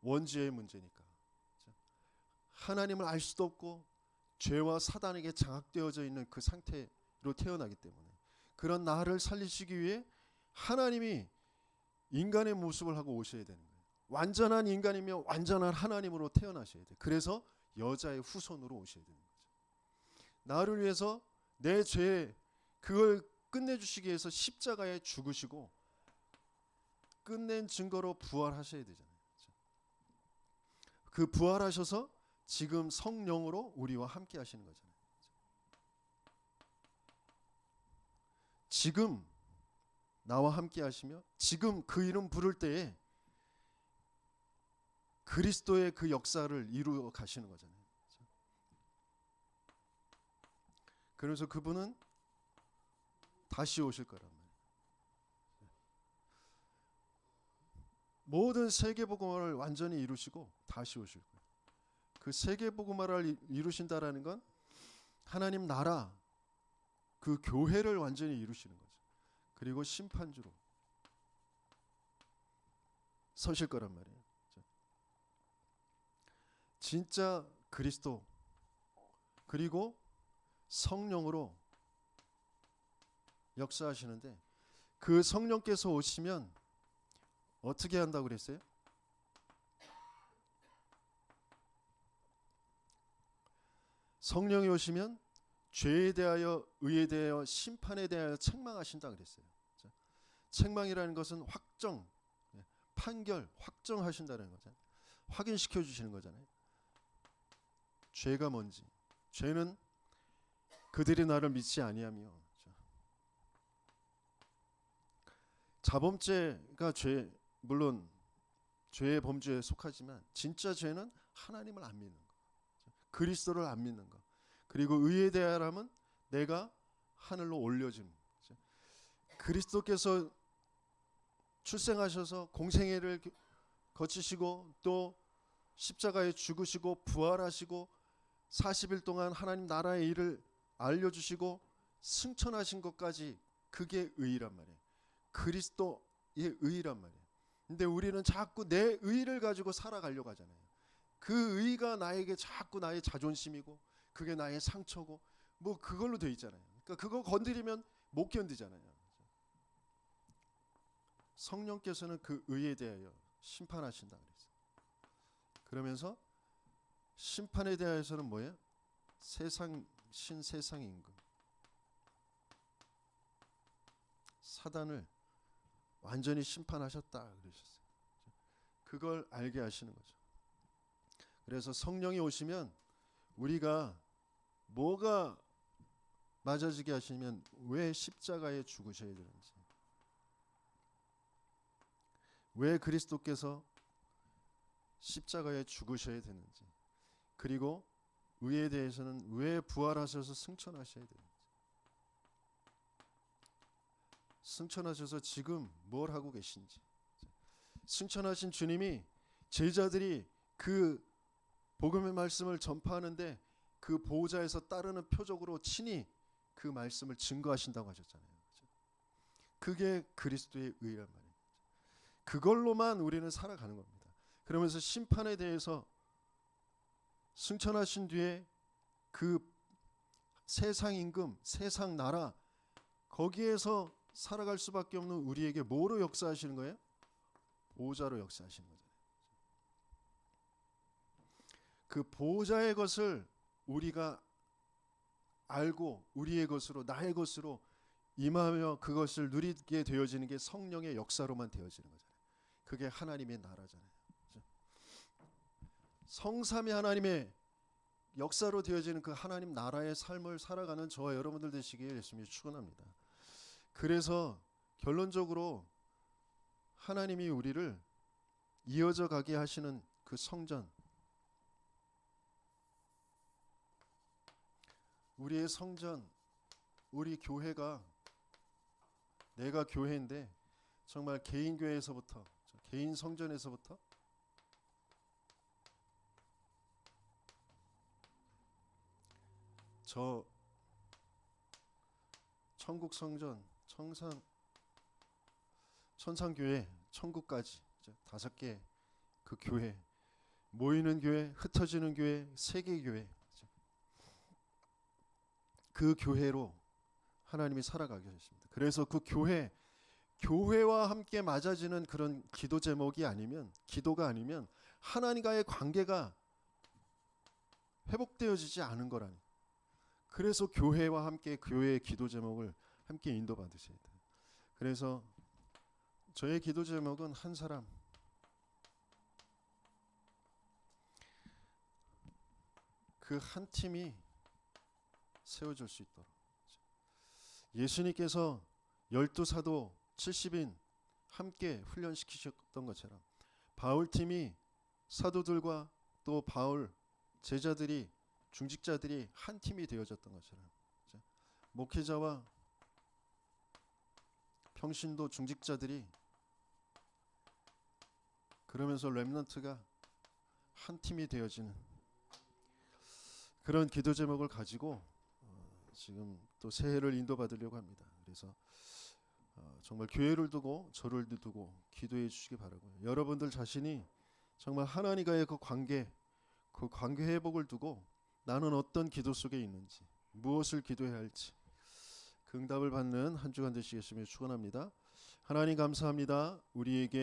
Speaker 1: 원죄의 문제니까, 하나님을 알 수도 없고 죄와 사단에게 장악되어져 있는 그 상태로 태어나기 때문에 그런 나를 살리시기 위해 하나님이 인간의 모습을 하고 오셔야 되는 거예요. 완전한 인간이며 완전한 하나님으로 태어나셔야 돼요. 그래서 여자의 후손으로 오셔야 되는 거죠. 나를 위해서 내 죄 그걸 끝내주시기 위해서 십자가에 죽으시고 끝낸 증거로 부활하셔야 되잖아요. 그 부활하셔서 지금 성령으로 우리와 함께 하시는 거잖아요. 지금 나와 함께 하시며 지금 그 이름 부를 때에 그리스도의 그 역사를 이루어 가시는 거잖아요. 그래서 그분은 다시 오실 거란 말이에요. 모든 세계복음화를 완전히 이루시고 다시 오실 거예요. 그 세계복음화를 이루신다라는 건 하나님 나라 그 교회를 완전히 이루시는 거죠. 그리고 심판주로 서실 거란 말이에요. 진짜 그리스도 그리고 성령으로 역사하시는데, 그 성령께서 오시면 어떻게 한다고 그랬어요? 성령이 오시면 죄에 대하여, 의에 대하여, 심판에 대하여 책망하신다 그랬어요. 책망이라는 것은 확정, 판결, 확정하신다는 거잖아요. 확인시켜 주시는 거잖아요. 죄가 뭔지. 죄는 그들이 나를 믿지 아니하며, 자범죄가 죄, 물론 죄의 범주에 속하지만 진짜 죄는 하나님을 안 믿는 거, 그리스도를 안 믿는 거. 그리고 의에 대하여는 내가 하늘로 올려짐. 그리스도께서 출생하셔서 공생애를 거치시고 또 십자가에 죽으시고 부활하시고 40일 동안 하나님 나라의 일을 알려주시고 승천하신 것까지, 그게 의란 말이에요. 그리스도의 의란 말이에요. 근데 우리는 자꾸 내 의를 가지고 살아가려고 하잖아요. 그 의가 나에게 자꾸 나의 자존심이고 그게 나의 상처고 뭐 그걸로 돼 있잖아요. 그러니까 그거 건드리면 못 견디잖아요. 성령께서는 그 의에 대하여 심판하신다 그랬어요. 그러면서 심판에 대해서는 뭐예요? 신세상 임금 사단을 완전히 심판하셨다 그러셨어요. 그걸 알게 하시는 거죠. 그래서 성령이 오시면 우리가 뭐가 맞아지게 하시면 왜 십자가에 죽으셔야 되는지, 왜 그리스도께서 십자가에 죽으셔야 되는지, 그리고 의에 대해서는 왜 부활하셔서 승천하셔야 되는지, 승천하셔서 지금 뭘 하고 계신지. 승천하신 주님이 제자들이 그 복음의 말씀을 전파하는데 그 보호자에서 따르는 표적으로 친히 그 말씀을 증거하신다고 하셨잖아요. 그게 그리스도의 의란 말이에요. 그걸로만 우리는 살아가는 겁니다. 그러면서 심판에 대해서 승천하신 뒤에 그 세상 임금, 세상 나라, 거기에서 살아갈 수밖에 없는 우리에게 뭐로 역사하시는 거예요? 보호자로 역사하시는 거잖아요. 그 보호자의 것을 우리가 알고 우리의 것으로 나의 것으로 임하며 그것을 누리게 되어지는 게 성령의 역사로만 되어지는 거잖아요. 그게 하나님의 나라잖아요. 그렇죠? 성삼위 하나님의 역사로 되어지는 그 하나님 나라의 삶을 살아가는 저와 여러분들 되시길 예수님이 축원합니다. 그래서 결론적으로 하나님이 우리를 이어져 가게 하시는 그 성전, 우리의 성전, 우리 교회가, 내가 교회인데 정말 개인 교회에서부터, 개인 성전에서부터 저 천국 성전, 천상교회, 천국까지 5개 그 교회, 모이는 교회, 흩어지는 교회, 세계교회, 그 교회로 하나님이 살아가게 하십니다. 그래서 그 교회와 함께 맞아지는 그런 기도 제목이 아니면, 기도가 아니면 하나님과의 관계가 회복되어지지 않은 거라니. 그래서 교회와 함께 교회의 기도 제목을 함께 인도받으셔야 돼요. 그래서 저의 기도 제목은 한 사람, 그 한 팀이 세워질 수 있도록. 예수님께서 12사도 70인 함께 훈련시키셨던 것처럼 바울팀이 사도들과 또 바울 제자들이, 중직자들이 한 팀이 되어졌던 것처럼 목회자와 평신도 중직자들이, 그러면서 렘넌트가 한 팀이 되어지는 그런 기도 제목을 가지고 지금 또 새해를 인도받으려고 합니다. 그래서 정말 교회를 두고 저를 두고 기도해 주시기 바라고요. 여러분들 자신이 정말 하나님과의 그 관계 회복을 두고 나는 어떤 기도 속에 있는지, 무엇을 기도해야 할지 그 응답을 받는 한 주간 되시겠음을 축원합니다. 하나님 감사합니다. 우리에게